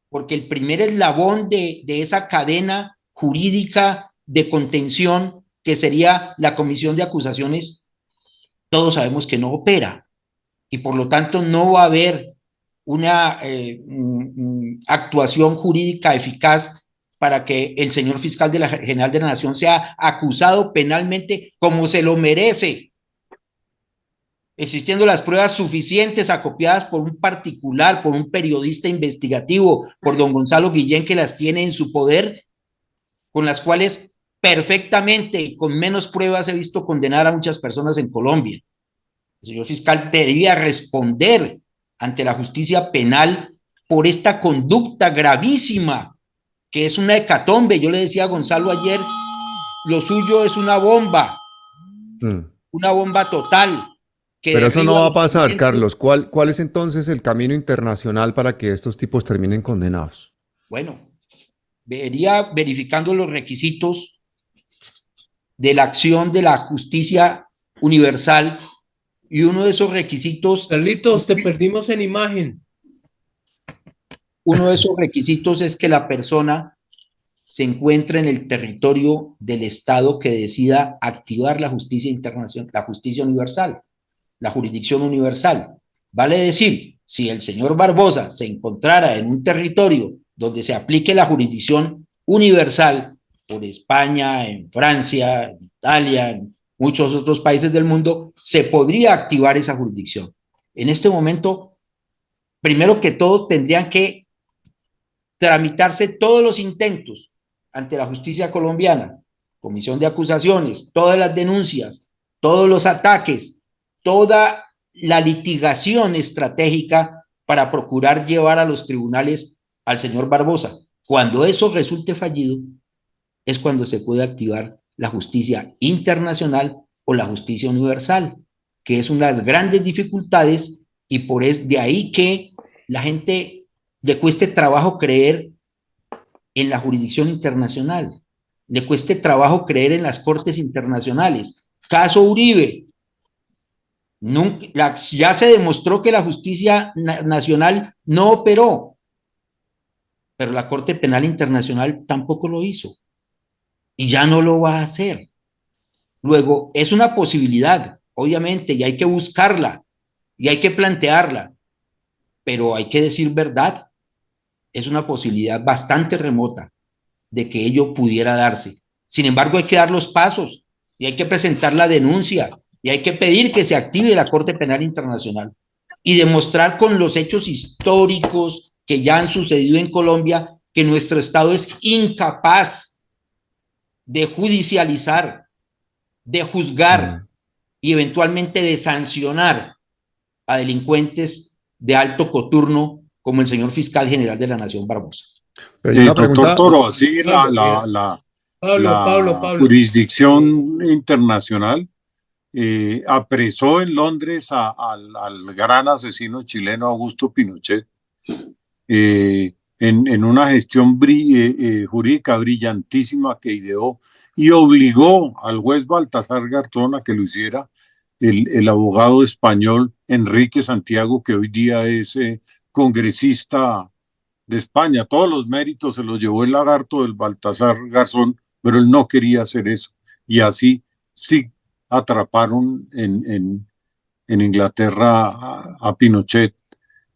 porque el primer eslabón de esa cadena jurídica de contención, que sería la comisión de acusaciones, todos sabemos que no opera, y por lo tanto no va a haber una actuación jurídica eficaz para que el señor fiscal general de la nación sea acusado penalmente como se lo merece, existiendo las pruebas suficientes acopiadas por un particular, por un periodista investigativo, por don Gonzalo Guillén, que las tiene en su poder, con las cuales perfectamente y con menos pruebas he visto condenar a muchas personas en Colombia. El señor fiscal debería responder ante la justicia penal por esta conducta gravísima, que es una hecatombe. Yo le decía a Gonzalo ayer, lo suyo es una bomba total. Pero eso no va a pasar, Carlos. ¿Cuál es entonces el camino internacional para que estos tipos terminen condenados? Bueno, vería verificando los requisitos de la acción de la justicia universal, y uno de esos requisitos... Carlitos, te perdimos en imagen. Uno de esos requisitos es que la persona se encuentre en el territorio del Estado que decida activar la justicia internacional, la justicia universal, la jurisdicción universal. Vale decir, si el señor Barbosa se encontrara en un territorio donde se aplique la jurisdicción universal, por España, en Francia, en Italia, en muchos otros países del mundo, se podría activar esa jurisdicción. En este momento, primero que todo, tendrían que tramitarse todos los intentos ante la justicia colombiana, comisión de acusaciones, todas las denuncias, todos los ataques, toda la litigación estratégica para procurar llevar a los tribunales al señor Barbosa. Cuando eso resulte fallido, es cuando se puede activar la justicia internacional o la justicia universal, que es una de las grandes dificultades, y por eso de ahí que la gente le cueste trabajo creer en la jurisdicción internacional, le cueste trabajo creer en las cortes internacionales. Caso Uribe, ya se demostró que la justicia nacional no operó, pero la Corte Penal Internacional tampoco lo hizo y ya no lo va a hacer. Luego, es una posibilidad, obviamente, y hay que buscarla y hay que plantearla, pero hay que decir verdad. Es una posibilidad bastante remota de que ello pudiera darse. Sin embargo, hay que dar los pasos y hay que presentar la denuncia y hay que pedir que se active la Corte Penal Internacional y demostrar con los hechos históricos que ya han sucedido en Colombia que nuestro Estado es incapaz de judicializar, de juzgar y eventualmente de sancionar a delincuentes de alto coturno como el señor fiscal general de la Nación, Barbosa. Doctor Toro, así la jurisdicción internacional apresó en Londres al gran asesino chileno Augusto Pinochet en una gestión jurídica brillantísima que ideó y obligó al juez Baltasar Garzón a que lo hiciera el abogado español Enrique Santiago, que hoy día es congresista de España. Todos los méritos se los llevó el lagarto del Baltasar Garzón, pero él no quería hacer eso. Y así sí atraparon en Inglaterra a Pinochet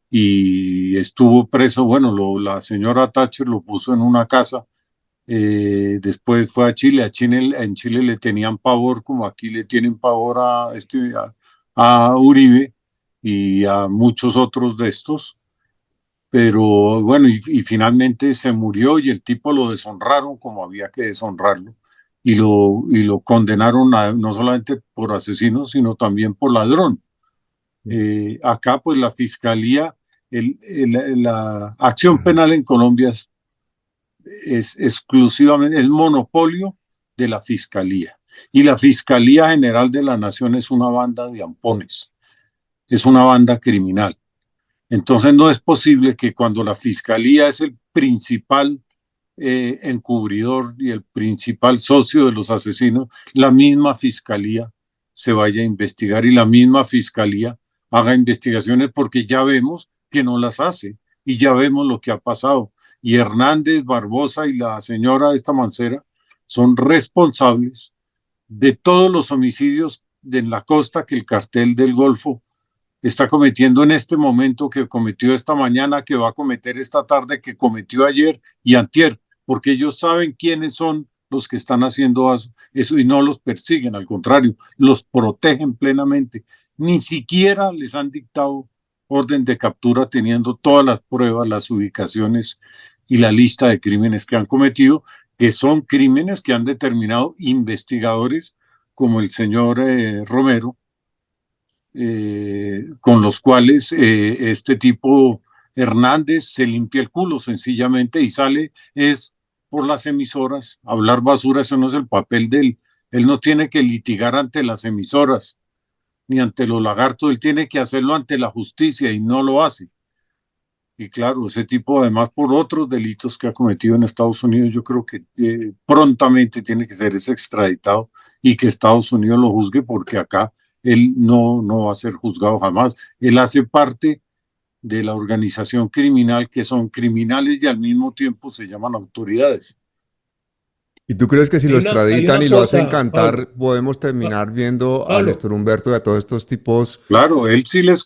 y estuvo preso. Bueno, la señora Thatcher lo puso en una casa. Después fue a Chile. En Chile le tenían pavor, como aquí le tienen pavor a Uribe y a muchos otros de estos. Pero bueno, y finalmente se murió y el tipo lo deshonraron como había que deshonrarlo y lo condenaron no solamente por asesino, sino también por ladrón. Acá pues la fiscalía, la acción penal en Colombia es exclusivamente, es monopolio de la fiscalía. Y la Fiscalía General de la Nación es una banda de ampones, es una banda criminal. Entonces no es posible que cuando la Fiscalía es el principal encubridor y el principal socio de los asesinos, la misma Fiscalía se vaya a investigar y la misma Fiscalía haga investigaciones, porque ya vemos que no las hace y ya vemos lo que ha pasado. Y Hernández, Barbosa y la señora esta Mancera son responsables de todos los homicidios en la costa que el cartel del Golfo está cometiendo en este momento, que cometió esta mañana, que va a cometer esta tarde, que cometió ayer y antier, porque ellos saben quiénes son los que están haciendo eso y no los persiguen, al contrario, los protegen plenamente. Ni siquiera les han dictado orden de captura teniendo todas las pruebas, las ubicaciones y la lista de crímenes que han cometido, que son crímenes que han determinado investigadores como el señor Romero, con los cuales este tipo Hernández se limpia el culo sencillamente y sale es por las emisoras a hablar basura. Eso no es el papel de él. Él no tiene que litigar ante las emisoras ni ante los lagartos, él tiene que hacerlo ante la justicia y no lo hace. Y claro, ese tipo, además por otros delitos que ha cometido en Estados Unidos, yo creo que prontamente tiene que ser extraditado y que Estados Unidos lo juzgue, porque acá él no va a ser juzgado jamás. Él hace parte de la organización criminal, que son criminales y al mismo tiempo se llaman autoridades. ¿Y tú crees que si lo extraditan y lo hacen cantar, Pablo, podemos terminar viendo a Pablo, Néstor Humberto y a todos estos tipos? Claro, él sí les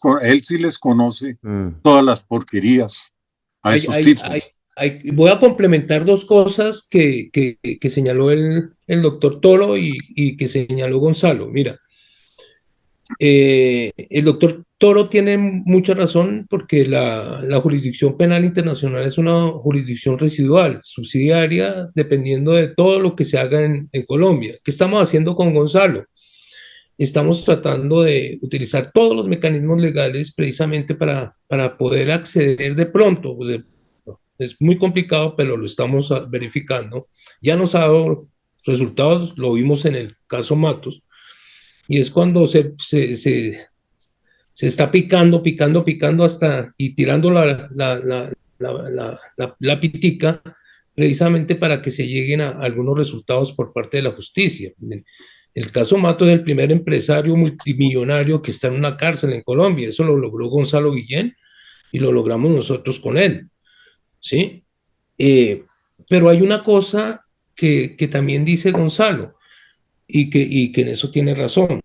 conoce todas las porquerías a esos tipos. voy a complementar dos cosas que señaló el doctor Toro y que señaló Gonzalo. Mira, el doctor Toro tiene mucha razón, porque la jurisdicción penal internacional es una jurisdicción residual, subsidiaria, dependiendo de todo lo que se haga en Colombia. ¿Qué estamos haciendo con Gonzalo? Estamos tratando de utilizar todos los mecanismos legales precisamente para poder acceder de pronto. Pues, es muy complicado, pero lo estamos verificando. Ya nos ha dado resultados, lo vimos en el caso Matos, y es cuando se está picando hasta y tirando la pitica, precisamente para que se lleguen a algunos resultados por parte de la justicia. El caso Matos es el primer empresario multimillonario que está en una cárcel en Colombia. Eso lo logró Gonzalo Guillén y lo logramos nosotros con él, ¿sí? Pero hay una cosa que también dice Gonzalo, y que en eso tiene razón.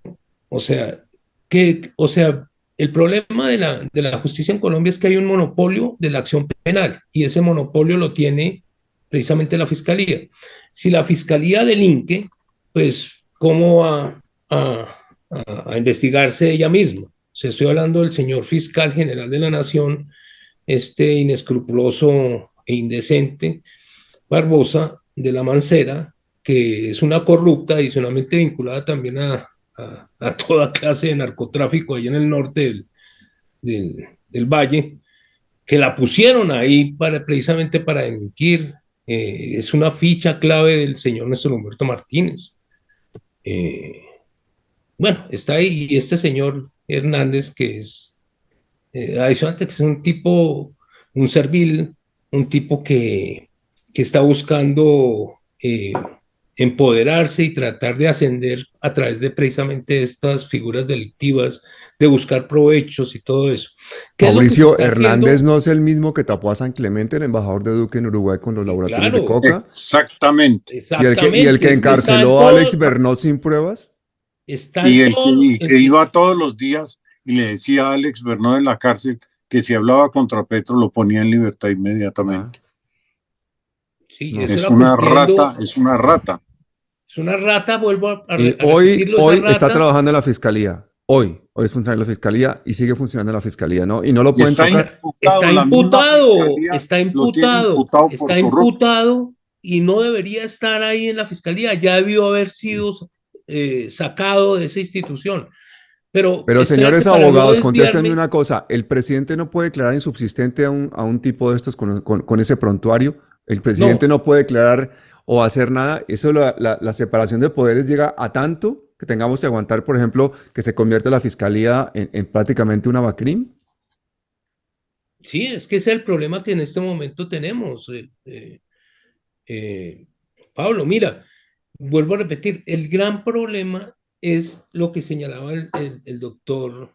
O sea, el problema de la justicia en Colombia es que hay un monopolio de la acción penal, y ese monopolio lo tiene precisamente la Fiscalía. Si la Fiscalía delinque, pues, ¿cómo va a investigarse ella misma? O sea, estoy hablando del señor fiscal general de la Nación, este inescrupuloso e indecente Barbosa de la Mancera, que es una corrupta, adicionalmente vinculada también a toda clase de narcotráfico ahí en el norte del Valle, que la pusieron ahí precisamente para delinquir. Es una ficha clave del señor Néstor Humberto Martínez. Bueno, está ahí, y este señor Hernández, que es adicionalmente, que es un tipo, un servil, un tipo que está buscando empoderarse y tratar de ascender a través de precisamente estas figuras delictivas, de buscar provechos y todo eso. Mauricio, Hernández no es el mismo que tapó a San Clemente, el embajador de Duque en Uruguay, con los laboratorios de coca. Exactamente. ¿Y el que encarceló a Alex Bernot sin pruebas? Y el que iba todos los días y le decía a Alex Bernot en la cárcel que si hablaba contra Petro lo ponía en libertad inmediatamente. Sí, no, es una rata, es una rata. Es una rata, vuelvo a hoy está trabajando en la fiscalía. Hoy es funcionario de la fiscalía y sigue funcionando en la fiscalía, ¿no? Y no lo pueden tocar. Está imputado y no debería estar ahí en la fiscalía. Ya debió haber sido sacado de esa institución. Pero señores abogados, contéstenme una cosa. El presidente no puede declarar insubsistente a un tipo de estos con ese prontuario. El presidente no puede declarar o hacer nada. Eso, la separación de poderes llega a tanto que tengamos que aguantar, por ejemplo, que se convierta la fiscalía en prácticamente una BACRIM. Sí, es que ese es el problema que en este momento tenemos. Pablo, mira, vuelvo a repetir, el gran problema es lo que señalaba el doctor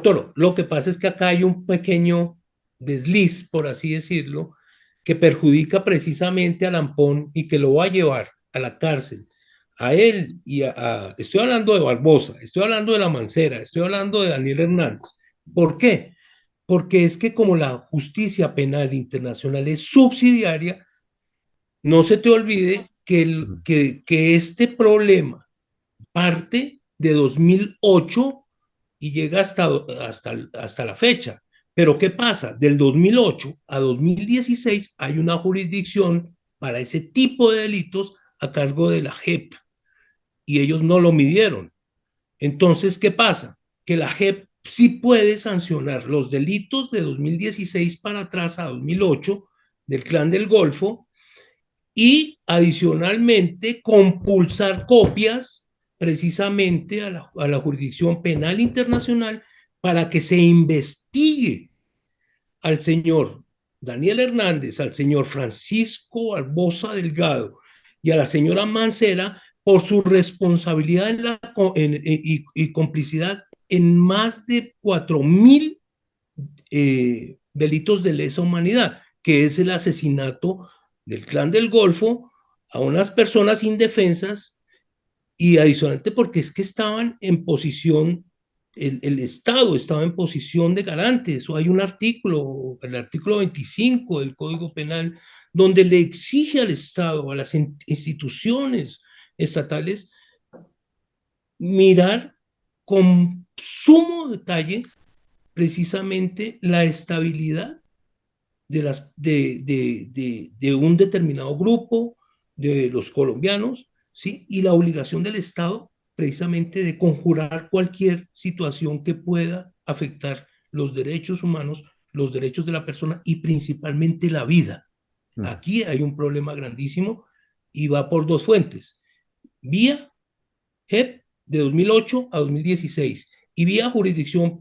Toro. Lo que pasa es que acá hay un pequeño desliz, por así decirlo, que perjudica precisamente a Lampón y que lo va a llevar a la cárcel, a él y estoy hablando de Barbosa, estoy hablando de la Mancera, estoy hablando de Daniel Hernández. ¿Por qué? Porque es que como la justicia penal internacional es subsidiaria, no se te olvide que este problema parte de 2008 y llega hasta la fecha. Pero ¿qué pasa? Del 2008 a 2016 hay una jurisdicción para ese tipo de delitos a cargo de la JEP y ellos no lo midieron. Entonces, ¿qué pasa? Que la JEP sí puede sancionar los delitos de 2016 para atrás a 2008 del Clan del Golfo y adicionalmente compulsar copias precisamente a la jurisdicción penal internacional para que se investigue al señor Daniel Hernández, al señor Francisco Barbosa Delgado y a la señora Mancera por su responsabilidad y complicidad en más de 4.000 delitos de lesa humanidad, que es el asesinato del Clan del Golfo a unas personas indefensas y adicionalmente porque es que estaban en posición, el Estado estaba en posición de garante. Eso hay un artículo, el artículo 25 del Código Penal, donde le exige al Estado, a las instituciones estatales, mirar con sumo detalle precisamente la estabilidad de un determinado grupo, de los colombianos, ¿sí? Y la obligación del Estado precisamente de conjurar cualquier situación que pueda afectar los derechos humanos, los derechos de la persona y principalmente la vida. Aquí hay un problema grandísimo y va por dos fuentes. Vía JEP de 2008 a 2016 y vía jurisdicción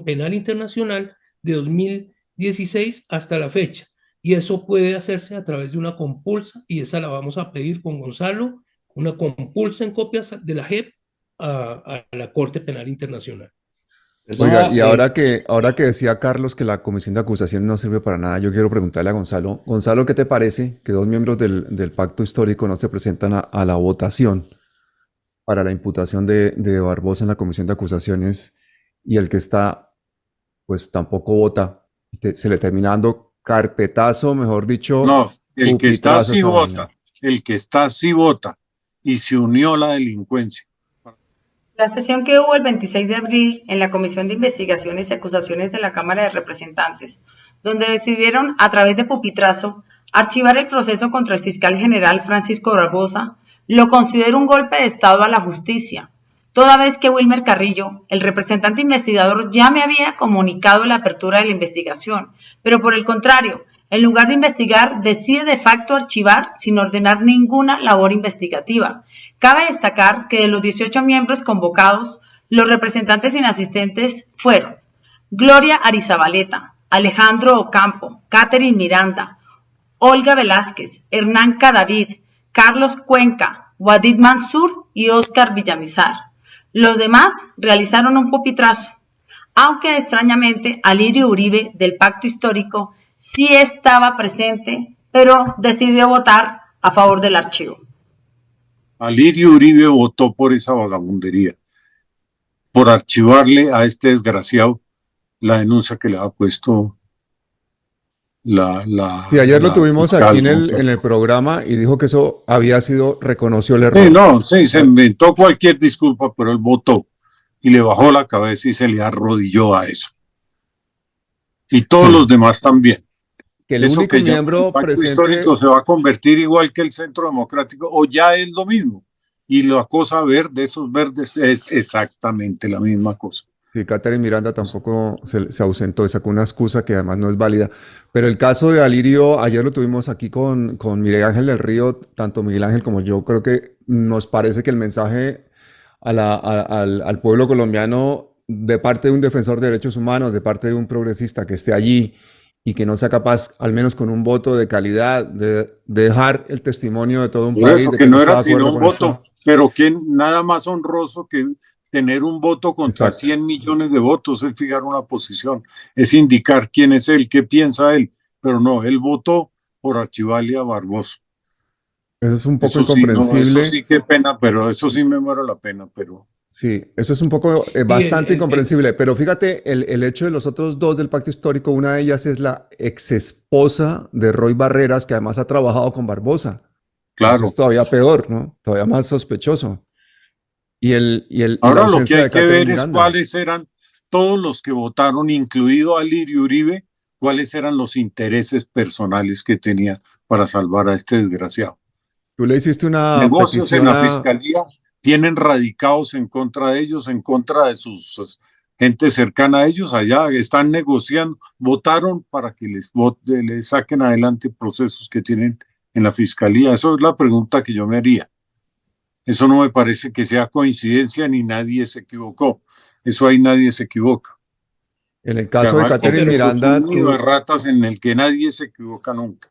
penal internacional de 2016 hasta la fecha. Y eso puede hacerse a través de una compulsa, y esa la vamos a pedir con Gonzalo, una compulsa en copias de la JEP a la Corte Penal Internacional. Oiga, y ahora que decía Carlos que la comisión de acusación no sirve para nada, yo quiero preguntarle a Gonzalo. Gonzalo, ¿qué te parece que dos miembros del pacto histórico no se presentan a la votación para la imputación de Barbosa en la comisión de acusaciones y el que está, pues tampoco vota? Se le termina dando carpetazo, mejor dicho. No, el que está sí vota, el que está sí vota y se unió a la delincuencia. La sesión que hubo el 26 de abril en la Comisión de Investigaciones y Acusaciones de la Cámara de Representantes, donde decidieron, a través de pupitrazo, archivar el proceso contra el fiscal general Francisco Barbosa, lo considero un golpe de Estado a la justicia, toda vez que Wilmer Carrillo, el representante investigador, ya me había comunicado la apertura de la investigación, pero por el contrario, en lugar de investigar, decide de facto archivar sin ordenar ninguna labor investigativa. Cabe destacar que de los 18 miembros convocados, los representantes inasistentes fueron Gloria Arizabaleta, Alejandro Ocampo, Catherine Miranda, Olga Velázquez, Hernán Cadavid, Carlos Cuenca, Wadid Mansur y Óscar Villamizar. Los demás realizaron un pupitrazo, aunque extrañamente Alirio Uribe del Pacto Histórico sí estaba presente, pero decidió votar a favor del archivo. Alirio Uribe votó por esa vagabundería, por archivarle a este desgraciado la denuncia que le ha puesto Sí, ayer lo tuvimos aquí en el programa y dijo que eso había sido, reconoció el error. Sí, no, sí, se inventó cualquier disculpa, pero él votó y le bajó la cabeza y se le arrodilló a eso. Y todos los demás también. Que el único miembro presente histórico se va a convertir igual que el Centro Democrático, o ya es lo mismo. Y la cosa verde, esos verdes, es exactamente la misma cosa. Sí, Catherine Miranda tampoco se ausentó y sacó una excusa que además no es válida. Pero el caso de Alirio, ayer lo tuvimos aquí con Miguel Ángel del Río, tanto Miguel Ángel como yo, creo que nos parece que el mensaje al pueblo colombiano de parte de un defensor de derechos humanos, de parte de un progresista que esté allí y que no sea capaz, al menos con un voto de calidad, de dejar el testimonio de todo un Por país. eso, De que no era está de sino acuerdo un con voto, esto. pero que nada más honroso que tener un voto contra Exacto. 100 millones de votos, es fijar una posición, es indicar quién es él, qué piensa él, pero no, él votó por Archibaldi Barbosa. Eso es un poco Eso sí, no, eso incomprensible. sí, qué pena, pero eso sí me muero la pena, pero Sí, eso es un poco Sí, bastante incomprensible, pero fíjate el hecho de los otros dos del pacto histórico, una de ellas es la ex esposa de Roy Barreras, que además ha trabajado con Barbosa. Eso es claro. todavía peor, ¿no? Todavía más sospechoso. Y la Ahora lo que ausencia hay de que Catherine ver es Miranda. cuáles eran todos los que votaron, incluido Alirio Uribe, cuáles eran los intereses personales que tenía para salvar a este desgraciado. Tú le hiciste una Negocios en petición la a... fiscalía tienen radicados en contra de ellos, en contra de sus gente cercana a ellos, allá están negociando, votaron para que les saquen adelante procesos que tienen en la fiscalía. Esa es la pregunta que yo me haría. Eso no me parece que sea coincidencia ni nadie se equivocó. Eso ahí nadie se equivoca. En el Se caso de arranca Catherine un Miranda, nido de ratas en el que nadie se equivoca nunca.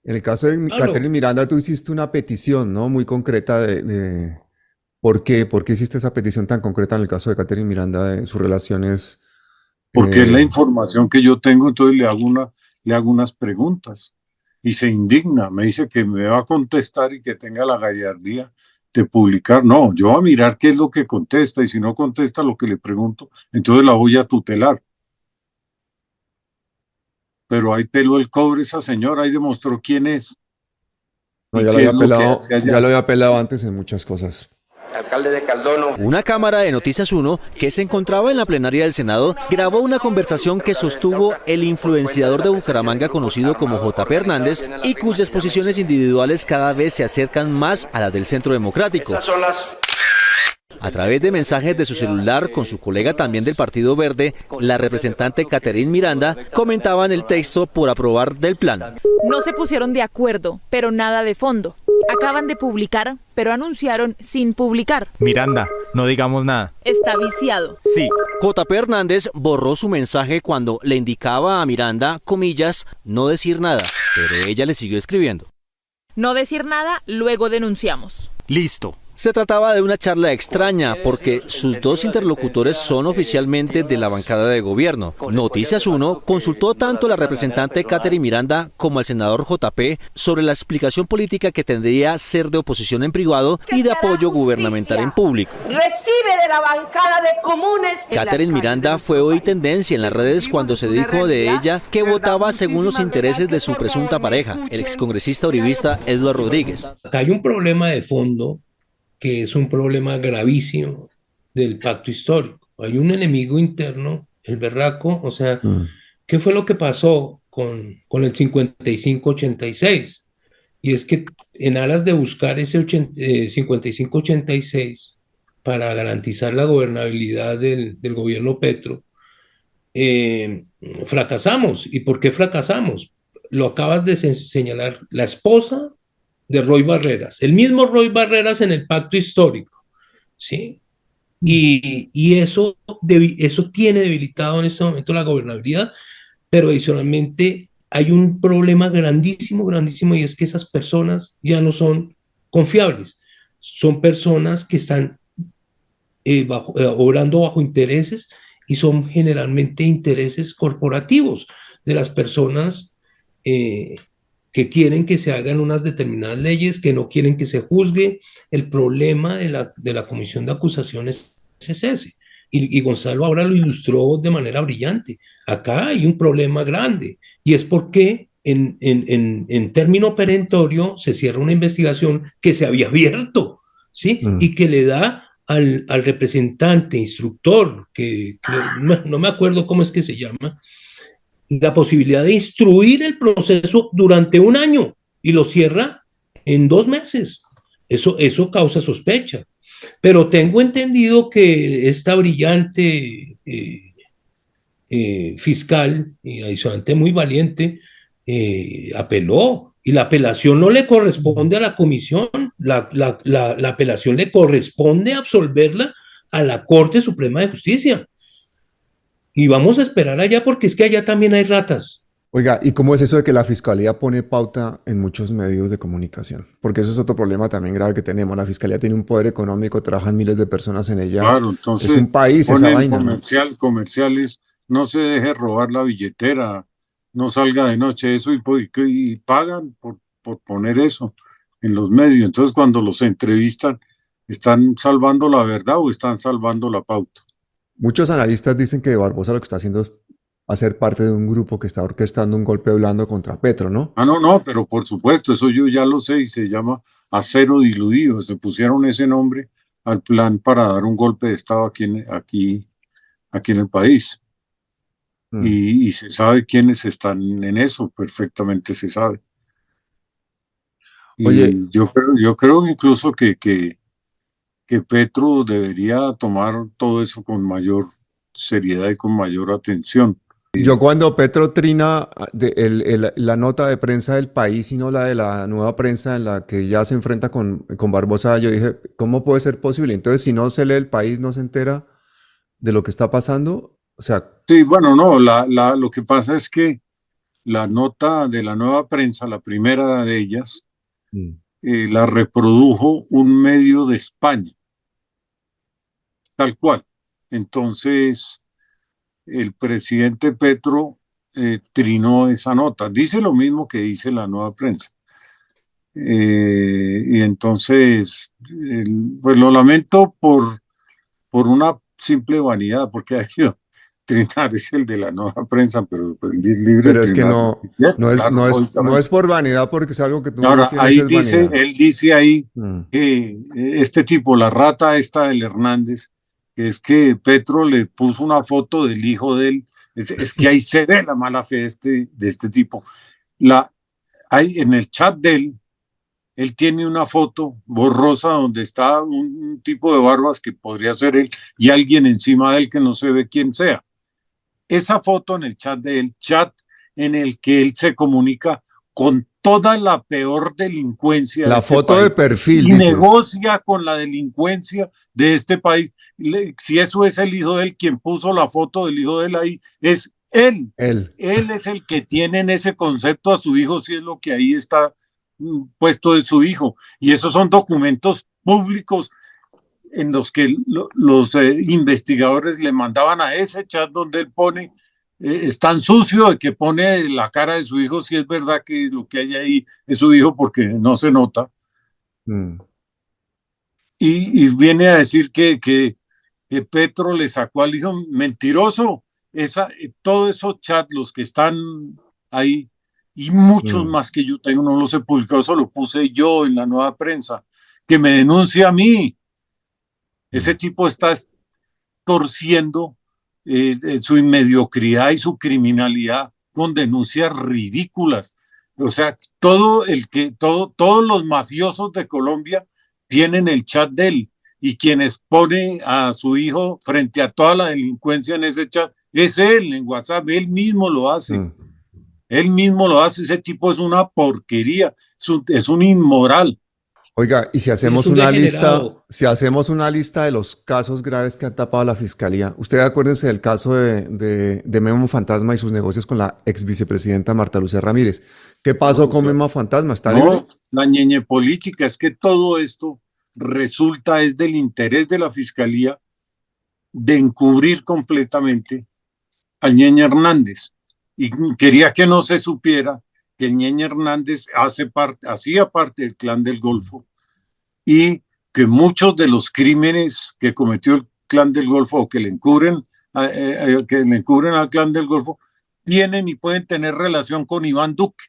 en el caso de Claro. Catherine Miranda, tú hiciste una petición, ¿no? Muy concreta de ¿por qué? ¿Por qué hiciste esa petición tan concreta en el caso de Catherine Miranda de sus relaciones? Porque es la información que yo tengo, entonces le hago unas preguntas y se indigna, me dice que me va a contestar y que tenga la gallardía de publicar. No, yo voy a mirar qué es lo que contesta y si no contesta lo que le pregunto, entonces la voy a tutelar. Pero hay pelo el cobre esa señora, ahí demostró quién es No, y ya lo qué había es lo que apelado, hace allá. ya lo había apelado antes en muchas cosas. Alcalde de Caldono. Una cámara de Noticias 1 que se encontraba en la plenaria del Senado grabó una conversación que sostuvo el influenciador de Bucaramanga conocido como J.P. Hernández y cuyas posiciones individuales cada vez se acercan más a las del Centro Democrático. Esas son las... A través de mensajes de su celular con su colega también del Partido Verde, la representante Catherine Miranda comentaban el texto por aprobar del plan. No se pusieron de acuerdo, pero nada de fondo. Acaban de publicar, pero anunciaron sin publicar. Miranda, no digamos nada. Está viciado. Sí. J.P. Hernández borró su mensaje cuando le indicaba a Miranda, comillas, no decir nada, pero ella le siguió escribiendo. No decir nada, luego denunciamos. Listo. Se trataba de una charla extraña porque sus dos interlocutores son oficialmente de la bancada de gobierno. Noticias 1 consultó tanto a la representante Catherine Miranda como al senador JP sobre la explicación política que tendría ser de oposición en privado y de apoyo gubernamental en público. Recibe de la bancada de comunes. Catherine Miranda fue hoy tendencia en las redes cuando se dijo de ella que votaba según los intereses de su presunta pareja, el excongresista uribista Eduardo Rodríguez. Acá hay un problema de fondo que es un problema gravísimo del pacto histórico. Hay un enemigo interno, el berraco, o sea, ¿qué fue lo que pasó con el 55-86? Y es que en aras de buscar ese 55-86 para garantizar la gobernabilidad del gobierno Petro, fracasamos. ¿Y por qué fracasamos? Lo acabas de señalar, la esposa de Roy Barreras, el mismo Roy Barreras en el pacto histórico, ¿sí? Y eso tiene debilitado en este momento la gobernabilidad, pero adicionalmente hay un problema grandísimo, y es que esas personas ya no son confiables, son personas que están obrando bajo intereses y son generalmente intereses corporativos de las personas que quieren que se hagan unas determinadas leyes, que no quieren que se juzgue. El problema de la comisión de acusaciones es ese. Y Gonzalo ahora lo ilustró de manera brillante. Acá hay un problema grande, y es porque en término perentorio se cierra una investigación que se había abierto, ¿sí? Y que le da al representante, instructor, que no me acuerdo cómo es que se llama, la posibilidad de instruir el proceso durante un año y lo cierra en 2 meses. Eso causa sospecha. Pero tengo entendido que esta brillante fiscal y adicionalmente muy valiente apeló, y la apelación no le corresponde a la comisión, la apelación le corresponde absolverla a la Corte Suprema de Justicia. Y vamos a esperar allá porque es que allá también hay ratas. Oiga, ¿y cómo es eso de que la fiscalía pone pauta en muchos medios de comunicación? Porque eso es otro problema también grave que tenemos. La fiscalía tiene un poder económico, trabajan miles de personas en ella. Claro, entonces es un país esa ponen vaina, ¿no? comerciales, no se deje robar la billetera, no salga de noche, eso, y pagan por poner eso en los medios. Entonces, cuando los entrevistan, ¿están salvando la verdad o están salvando la pauta? Muchos analistas dicen que Barbosa lo que está haciendo es hacer parte de un grupo que está orquestando un golpe blando contra Petro, ¿no? No, pero por supuesto, eso yo ya lo sé y se llama acero diluido. Se pusieron ese nombre al plan para dar un golpe de Estado aquí en el país. Y se sabe quiénes están en eso, perfectamente se sabe. Y Oye, yo creo incluso que Petro debería tomar todo eso con mayor seriedad y con mayor atención. yo cuando Petro trina la nota de prensa del país y no la de la nueva prensa en la que ya se enfrenta con Barbosa, yo dije, ¿cómo puede ser posible? Entonces, si no se lee el país, no se entera de lo que está pasando. O sea, sí, bueno, no, lo que pasa es que la nota de la nueva prensa, la primera de ellas, la reprodujo un medio de España, tal cual. Entonces, el presidente Petro trinó esa nota. Dice lo mismo que dice la nueva prensa. Y entonces, pues lo lamento por una simple vanidad, porque hay trinar es el de la nueva prensa, pero pues es libre. Pero es que no es por vanidad, porque es algo que tú ahora, no tienes, ahí es dice, vanidad. él dice ahí que este tipo, la rata esta del Hernández, que es que Petro le puso una foto del hijo de él. Es que ahí se ve la mala fe de este tipo. Hay en el chat de él tiene una foto borrosa donde está un tipo de barbas que podría ser él y alguien encima de él que no se ve quién sea. Esa foto en el chat de él, chat en el que él se comunica con toda la peor delincuencia la de este foto país, de perfil, y dices. negocia con la delincuencia de este país. Si eso es el hijo de él, quien puso la foto del hijo de él ahí, es él. Él es el que tiene en ese concepto a su hijo, si es lo que ahí está puesto de su hijo. Y esos son documentos públicos en los que los investigadores le mandaban a ese chat donde él pone, es tan sucio de que pone la cara de su hijo, si es verdad que lo que hay ahí es su hijo, porque no se nota. Y viene a decir que Petro le sacó al hijo. Mentiroso. Todos esos chats, los que están ahí, y muchos más que yo tengo, no los he publicado, eso lo puse yo en la nueva prensa, que me denuncia a mí. Ese tipo está torciendo su mediocridad y su criminalidad con denuncias ridículas. O sea, todos los mafiosos de Colombia tienen el chat de él, y quienes pone a su hijo frente a toda la delincuencia en ese chat es él en WhatsApp. Él mismo lo hace. Él mismo lo hace. Ese tipo es una porquería, es un inmoral. Oiga, y si hacemos una lista de los casos graves que ha tapado la fiscalía, usted acuérdense del caso de Memo Fantasma y sus negocios con la ex vicepresidenta Marta Lucía Ramírez. ¿Qué pasó con Memo Fantasma? ¿Está libre? La ñeñe política es que todo esto resulta es del interés de la fiscalía de encubrir completamente al Ñeñe Hernández, y quería que no se supiera que el Ñeñe Hernández hacía parte del Clan del Golfo, y que muchos de los crímenes que cometió el Clan del Golfo, o que le encubren al Clan del Golfo, tienen y pueden tener relación con Iván Duque.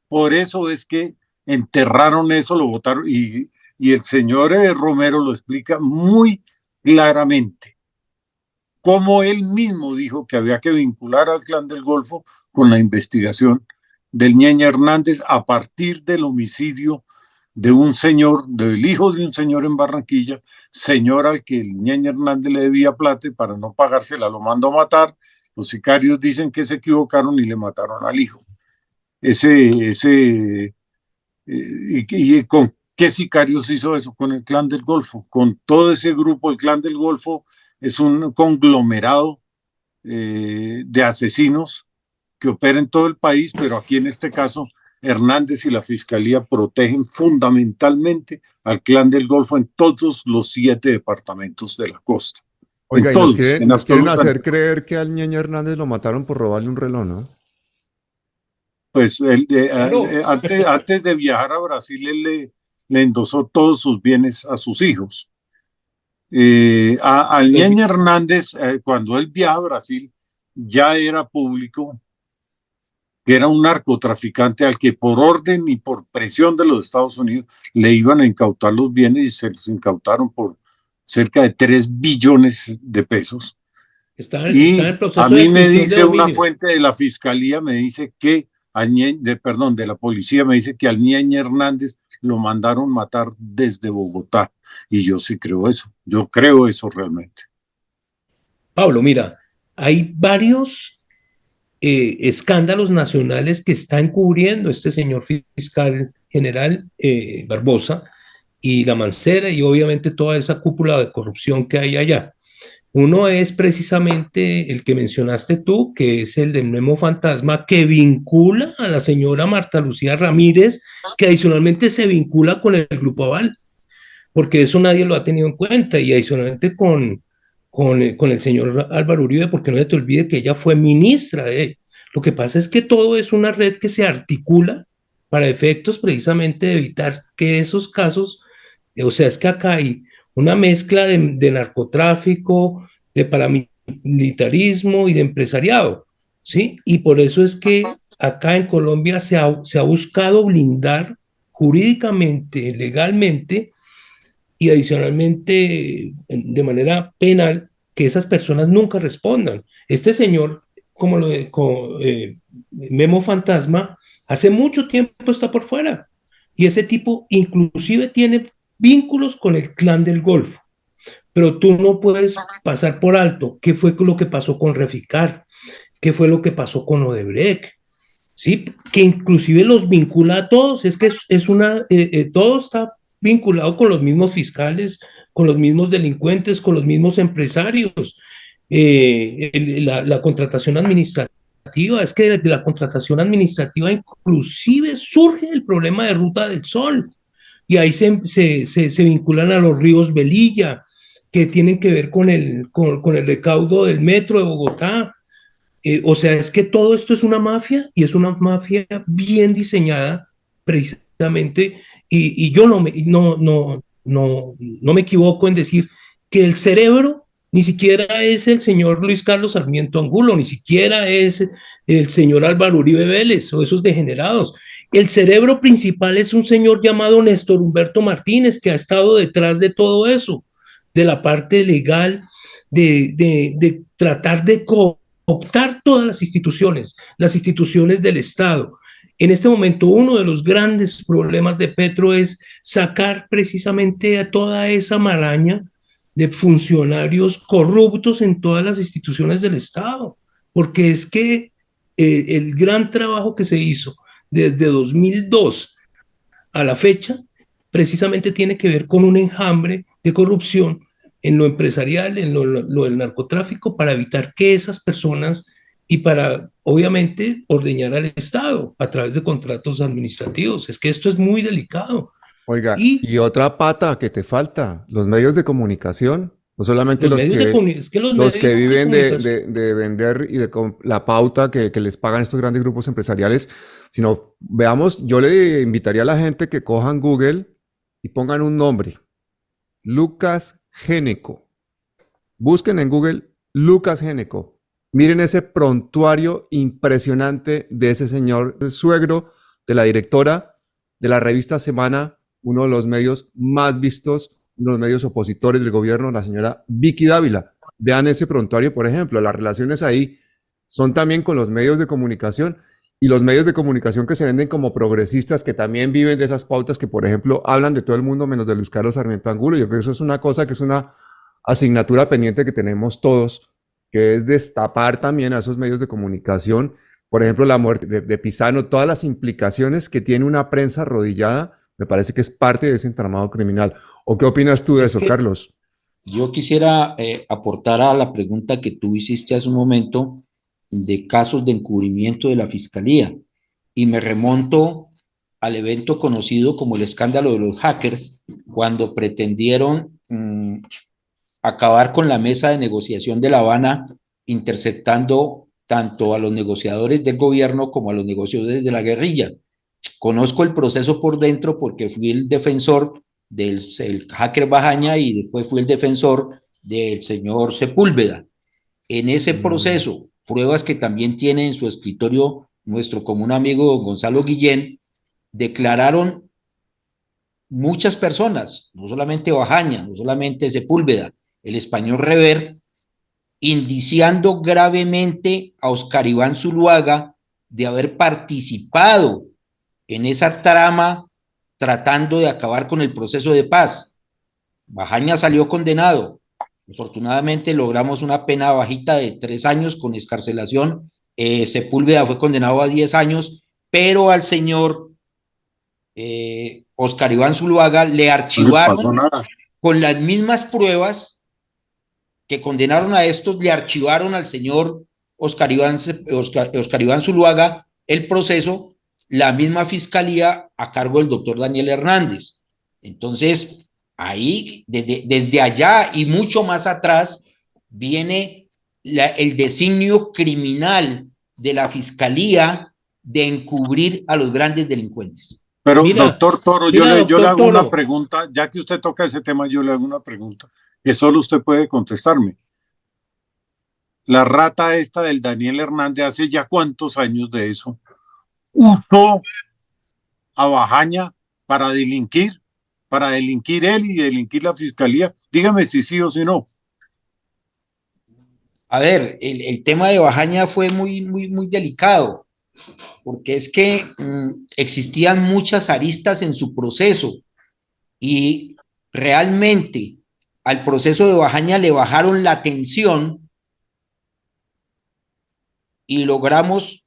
Por eso es que enterraron eso, lo votaron, y el señor Romero lo explica muy claramente, como él mismo dijo que había que vincular al Clan del Golfo con la investigación del Ñeñe Hernández a partir del homicidio de un señor, del hijo de un señor en Barranquilla, señor al que el Ñeñe Hernández le debía plata y para no pagársela lo mandó a matar. Los sicarios dicen que se equivocaron y le mataron al hijo. ¿Y con qué sicarios hizo eso? Con el Clan del Golfo, con todo ese grupo. El Clan del Golfo es un conglomerado de asesinos que opera en todo el país, pero aquí en este caso Hernández y la Fiscalía protegen fundamentalmente al Clan del Golfo en todos los 7 departamentos de la costa. Oiga, y todos, nos quieren hacer creer que al Ñeñe Hernández lo mataron por robarle un reloj, ¿no? Pues antes de viajar a Brasil, él le endosó todos sus bienes a sus hijos. Al Ñeñe Hernández, cuando él viaja a Brasil, ya era público que era un narcotraficante al que por orden y por presión de los Estados Unidos le iban a incautar los bienes y se los incautaron por cerca de 3 billones de pesos. Está en el proceso a mí de me dice de una fuente de la Fiscalía, me dice que de la policía, me dice que al Ñeñe Hernández lo mandaron matar desde Bogotá. Y yo sí creo eso, yo creo eso realmente. Pablo, mira, hay varios escándalos nacionales que está encubriendo este señor fiscal general Barbosa y la Mancera y obviamente toda esa cúpula de corrupción que hay allá. Uno es precisamente el que mencionaste tú, que es el del Memo Fantasma, que vincula a la señora Marta Lucía Ramírez, que adicionalmente se vincula con el Grupo Aval, porque eso nadie lo ha tenido en cuenta, y adicionalmente con el señor Álvaro Uribe, porque no se te olvide que ella fue ministra de él. Lo que pasa es que todo es una red que se articula para efectos precisamente de evitar que esos casos, o sea, es que acá hay una mezcla de narcotráfico, de paramilitarismo y de empresariado, ¿sí? Y por eso es que acá en Colombia se ha buscado blindar jurídicamente, legalmente, y adicionalmente de manera penal, que esas personas nunca respondan. Este señor, como Memo Fantasma, hace mucho tiempo está por fuera, y ese tipo inclusive tiene vínculos con el Clan del Golfo, pero tú no puedes pasar por alto qué fue lo que pasó con Reficar, qué fue lo que pasó con Odebrecht, ¿sí? Que inclusive los vincula a todos, es que todo está vinculado con los mismos fiscales, con los mismos delincuentes, con los mismos empresarios. La contratación administrativa, es que de la contratación administrativa inclusive surge el problema de Ruta del Sol, y ahí se vinculan a los ríos Velilla, que tienen que ver con el recaudo del metro de Bogotá. O sea, es que todo esto es una mafia, y es una mafia bien diseñada precisamente, y yo no me equivoco en decir que el cerebro ni siquiera es el señor Luis Carlos Sarmiento Angulo, ni siquiera es el señor Álvaro Uribe Vélez o esos degenerados. El cerebro principal es un señor llamado Néstor Humberto Martínez, que ha estado detrás de todo eso, de la parte legal, de tratar de cooptar todas las instituciones del Estado. En este momento, uno de los grandes problemas de Petro es sacar precisamente a toda esa maraña de funcionarios corruptos en todas las instituciones del Estado, porque es que el gran trabajo que se hizo desde 2002 a la fecha, precisamente tiene que ver con un enjambre de corrupción en lo empresarial, en lo del narcotráfico, para evitar que esas personas, y para, obviamente, ordeñar al Estado a través de contratos administrativos. Es que esto es muy delicado. Oiga, y otra pata que te falta, los medios de comunicación, no solamente los que viven de vender y de la pauta que les pagan estos grandes grupos empresariales, sino, veamos, yo le invitaría a la gente que cojan Google y pongan un nombre, Lucas Géneco. Busquen en Google Lucas Géneco. Miren ese prontuario impresionante de ese señor, el suegro de la directora de la revista Semana, uno de los medios más vistos, uno de los medios opositores del gobierno, la señora Vicky Dávila. Vean ese prontuario, por ejemplo. Las relaciones ahí son también con los medios de comunicación, y los medios de comunicación que se venden como progresistas, que también viven de esas pautas, que por ejemplo hablan de todo el mundo menos de Luis Carlos Sarmiento Angulo. Yo creo que eso es una cosa que es una asignatura pendiente que tenemos todos, que es destapar también a esos medios de comunicación, por ejemplo, la muerte de Pisano, todas las implicaciones que tiene una prensa arrodillada, me parece que es parte de ese entramado criminal. ¿O qué opinas tú de eso, Carlos? Yo quisiera aportar a la pregunta que tú hiciste hace un momento de casos de encubrimiento de la Fiscalía, y me remonto al evento conocido como el escándalo de los hackers, cuando pretendieron acabar con la mesa de negociación de La Habana, interceptando tanto a los negociadores del gobierno como a los negociadores de la guerrilla. Conozco el proceso por dentro porque fui el defensor del hacker Bajaña y después fui el defensor del señor Sepúlveda. En ese proceso, pruebas que también tiene en su escritorio nuestro común amigo Gonzalo Guillén, declararon muchas personas, no solamente Bajaña, no solamente Sepúlveda, el español Rever, indiciando gravemente a Oscar Iván Zuluaga de haber participado en esa trama tratando de acabar con el proceso de paz. Bajaña salió condenado. Afortunadamente logramos una pena bajita de 3 años con excarcelación. Sepúlveda fue condenado a 10 años, pero al señor Oscar Iván Zuluaga le archivaron con las mismas pruebas que condenaron a estos, le archivaron al señor Oscar Iván Zuluaga el proceso, la misma fiscalía a cargo del doctor Daniel Hernández. Entonces, ahí, desde allá y mucho más atrás, viene el designio criminal de la fiscalía de encubrir a los grandes delincuentes. Pero, doctor Toro, yo le hago una pregunta, ya que usted toca ese tema, yo le hago una pregunta, que solo usted puede contestarme. La rata esta del Daniel Hernández, ¿hace ya cuántos años de eso usó a Bajaña para delinquir él y delinquir la fiscalía? Dígame si sí o si no. A ver, el tema de Bajaña fue muy delicado, porque es que existían muchas aristas en su proceso y realmente al proceso de Bajaña le bajaron la tensión y logramos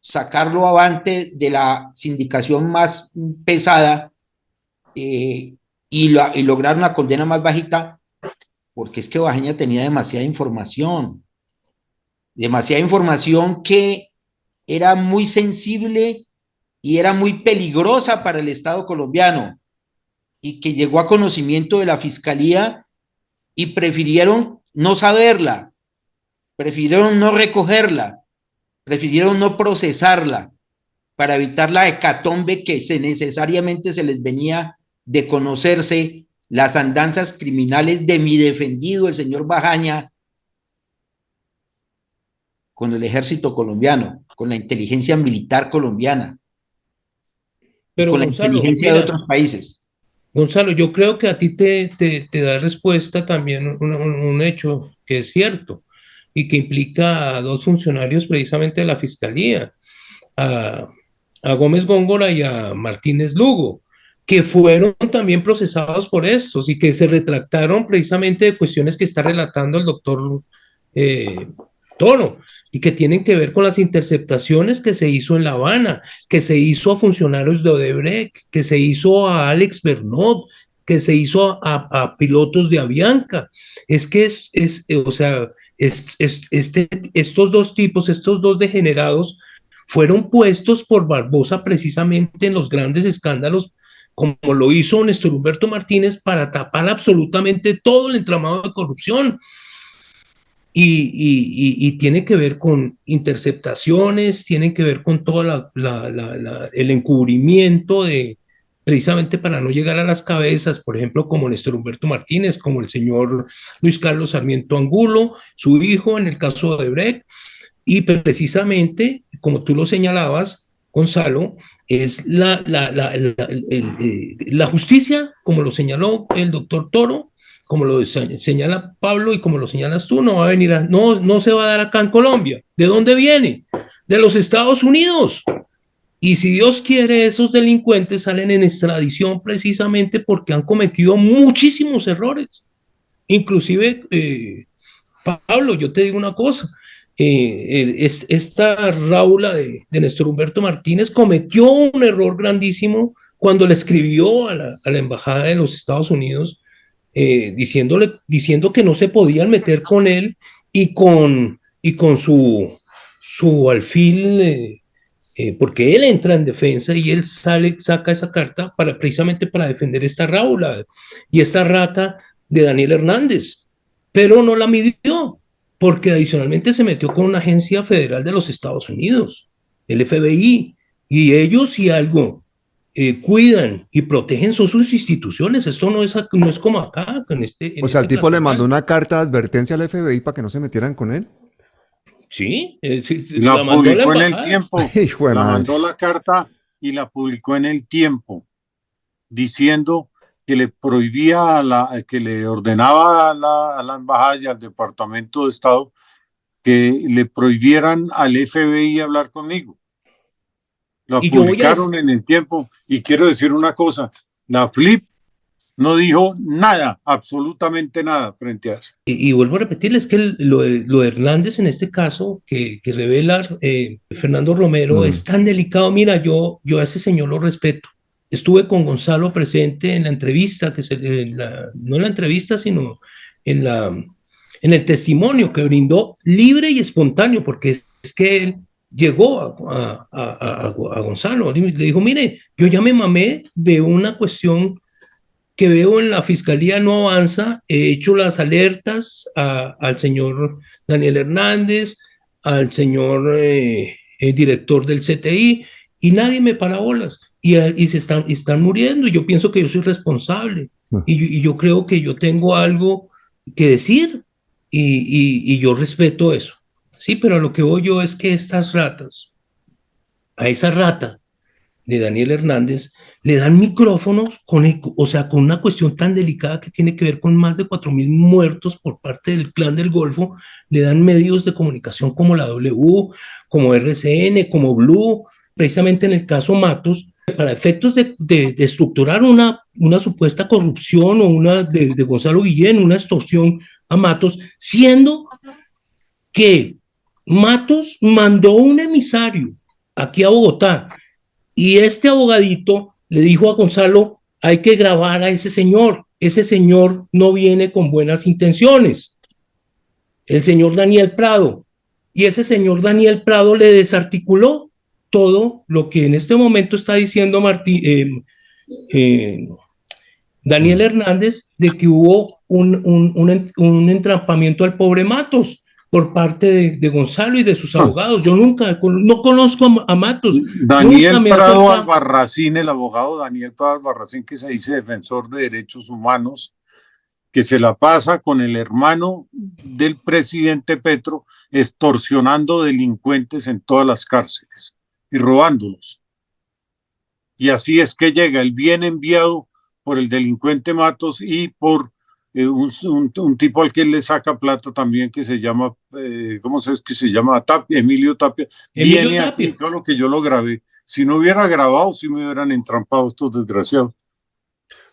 sacarlo avante de la sindicación más pesada y lograr una condena más bajita, porque es que Bajaña tenía demasiada información que era muy sensible y era muy peligrosa para el Estado colombiano, y que llegó a conocimiento de la Fiscalía y prefirieron no saberla, prefirieron no recogerla, prefirieron no procesarla para evitar la hecatombe que necesariamente se les venía de conocerse las andanzas criminales de mi defendido, el señor Bajaña, con el ejército colombiano, con la inteligencia militar colombiana, pero con Gonzalo, la inteligencia de otros países. Gonzalo, yo creo que a ti te da respuesta también un hecho que es cierto y que implica a 2 funcionarios precisamente de la Fiscalía, a Gómez Góngora y a Martínez Lugo, que fueron también procesados por estos y que se retractaron precisamente de cuestiones que está relatando el doctor Toro, y que tienen que ver con las interceptaciones que se hizo en La Habana, que se hizo a funcionarios de Odebrecht, que se hizo a Alex Bernot, que se hizo a pilotos de Avianca. Es que estos 2 tipos, estos 2 degenerados, fueron puestos por Barbosa precisamente en los grandes escándalos, como lo hizo Néstor Humberto Martínez, para tapar absolutamente todo el entramado de corrupción. Y tiene que ver con interceptaciones, tiene que ver con todo el encubrimiento precisamente para no llegar a las cabezas, por ejemplo, como Néstor Humberto Martínez, como el señor Luis Carlos Sarmiento Angulo, su hijo en el caso de Odebrecht, y precisamente, como tú lo señalabas, Gonzalo, es la justicia, como lo señaló el doctor Toro, como lo señala Pablo y como lo señalas tú, no va a venir, no se va a dar acá en Colombia. ¿De dónde viene? de los Estados Unidos. Y si Dios quiere, esos delincuentes salen en extradición precisamente porque han cometido muchísimos errores. Inclusive, Pablo, yo te digo una cosa, esta Raula de Néstor Humberto Martínez cometió un error grandísimo cuando le escribió a la Embajada de los Estados Unidos diciendo que no se podían meter con él y con su alfil, porque él entra en defensa y él saca esa carta precisamente para defender esta Raula y esta rata de Daniel Hernández, pero no la midió, porque adicionalmente se metió con una agencia federal de los Estados Unidos, el FBI, y ellos si algo cuidan y protegen son sus instituciones. Esto no es como acá. O sea, el tipo le mandó una carta de advertencia al FBI para que no se metieran con él. Sí, la publicó en el Tiempo. La mandó la carta y la publicó en el Tiempo, diciendo que le prohibía, que le ordenaba a la embajada y al Departamento de Estado que le prohibieran al FBI hablar conmigo. La publicaron en el Tiempo y quiero decir una cosa, la Flip no dijo nada, absolutamente nada frente a eso. Y vuelvo a repetirles que lo de Hernández en este caso, que revela Fernando Romero, es tan delicado. Mira, yo a ese señor lo respeto. Estuve con Gonzalo presente en la entrevista, no en la entrevista, sino en el testimonio que brindó libre y espontáneo, porque es que él llegó a Gonzalo, le dijo, mire, yo ya me mamé de una cuestión que veo en la fiscalía no avanza, he hecho las alertas al señor Daniel Hernández, al señor director del CTI, y nadie me para bolas, y se están muriendo, y yo pienso que yo soy responsable, y yo creo que yo tengo algo que decir, y yo respeto eso. Sí, pero a lo que voy yo es que estas ratas, a esa rata de Daniel Hernández, le dan micrófonos con una cuestión tan delicada que tiene que ver con más de 4.000 muertos por parte del Clan del Golfo, le dan medios de comunicación como la W, como RCN, como Blue, precisamente en el caso Matos, para efectos de estructurar una supuesta corrupción o una de Gonzalo Guillén, una extorsión a Matos, siendo que Matos mandó un emisario aquí a Bogotá y este abogadito le dijo a Gonzalo, hay que grabar a ese señor no viene con buenas intenciones, el señor Daniel Prado, y ese señor Daniel Prado le desarticuló todo lo que en este momento está diciendo Daniel Hernández, de que hubo un entrampamiento al pobre Matos por parte de Gonzalo y de sus abogados. Yo no conozco a Matos. Daniel Prado Albarracín, el abogado Daniel Prado Albarracín, que se dice defensor de derechos humanos, que se la pasa con el hermano del presidente Petro extorsionando delincuentes en todas las cárceles y robándolos. Y así es que llega el bien enviado por el delincuente Matos y por un tipo al que le saca plata también, que se llama, ¿cómo es que se llama? Emilio Tapia. Viene aquí, solo que yo lo grabé. Si no hubiera grabado, si me hubieran entrampado estos desgraciados.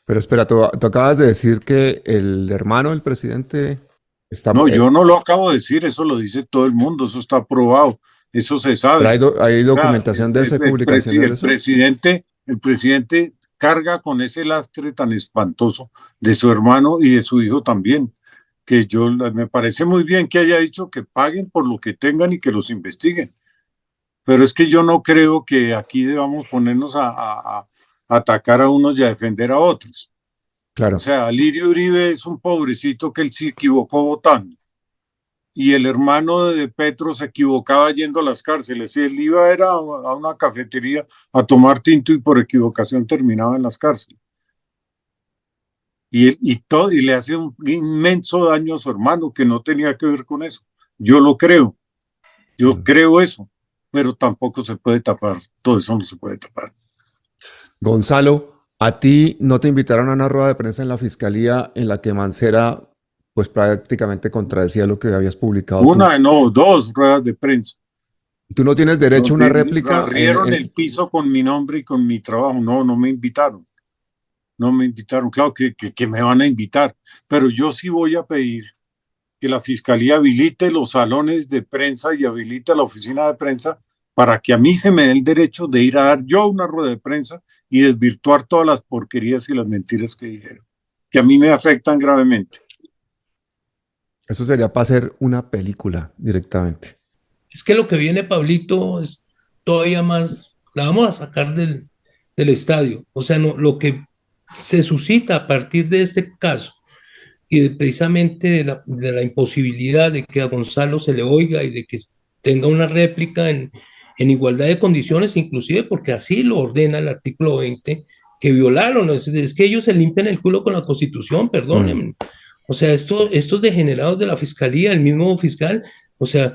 Pero espera, tú acabas de decir que el hermano del presidente está... No, yo no lo acabo de decir, eso lo dice todo el mundo, eso está aprobado, eso se sabe. Pero hay documentación de esa publicación. El presidente carga con ese lastre tan espantoso de su hermano y de su hijo también, que me parece muy bien que haya dicho que paguen por lo que tengan y que los investiguen, pero es que yo no creo que aquí debamos ponernos a atacar a unos y a defender a otros. Claro. O sea, Lirio Uribe es un pobrecito que él se equivocó votando, y el hermano de Petro se equivocaba yendo a las cárceles, y él iba a una cafetería a tomar tinto y por equivocación terminaba en las cárceles. Y le hace un inmenso daño a su hermano que no tenía que ver con eso. Yo lo creo, creo eso, pero tampoco se puede tapar, todo eso no se puede tapar. Gonzalo, ¿a ti no te invitaron a una rueda de prensa en la fiscalía en la que Mancera pues prácticamente contradecía lo que habías publicado? No, 2 ruedas de prensa. Tú no tienes derecho a una réplica. Barrieron el piso con mi nombre y con mi trabajo. No me invitaron. No me invitaron. Claro que me van a invitar. Pero yo sí voy a pedir que la Fiscalía habilite los salones de prensa y habilite la oficina de prensa para que a mí se me dé el derecho de ir a dar yo una rueda de prensa y desvirtuar todas las porquerías y las mentiras que dijeron, que a mí me afectan gravemente. Eso sería para hacer una película directamente. Es que lo que viene, Pablito, es todavía más, la vamos a sacar del estadio. O sea, no, lo que se suscita a partir de este caso y precisamente de la imposibilidad de que a Gonzalo se le oiga y de que tenga una réplica en igualdad de condiciones, inclusive porque así lo ordena el artículo 20, que violaron. Es que ellos se limpian el culo con la Constitución, perdónenme. O sea, estos degenerados de la Fiscalía, el mismo fiscal, o sea,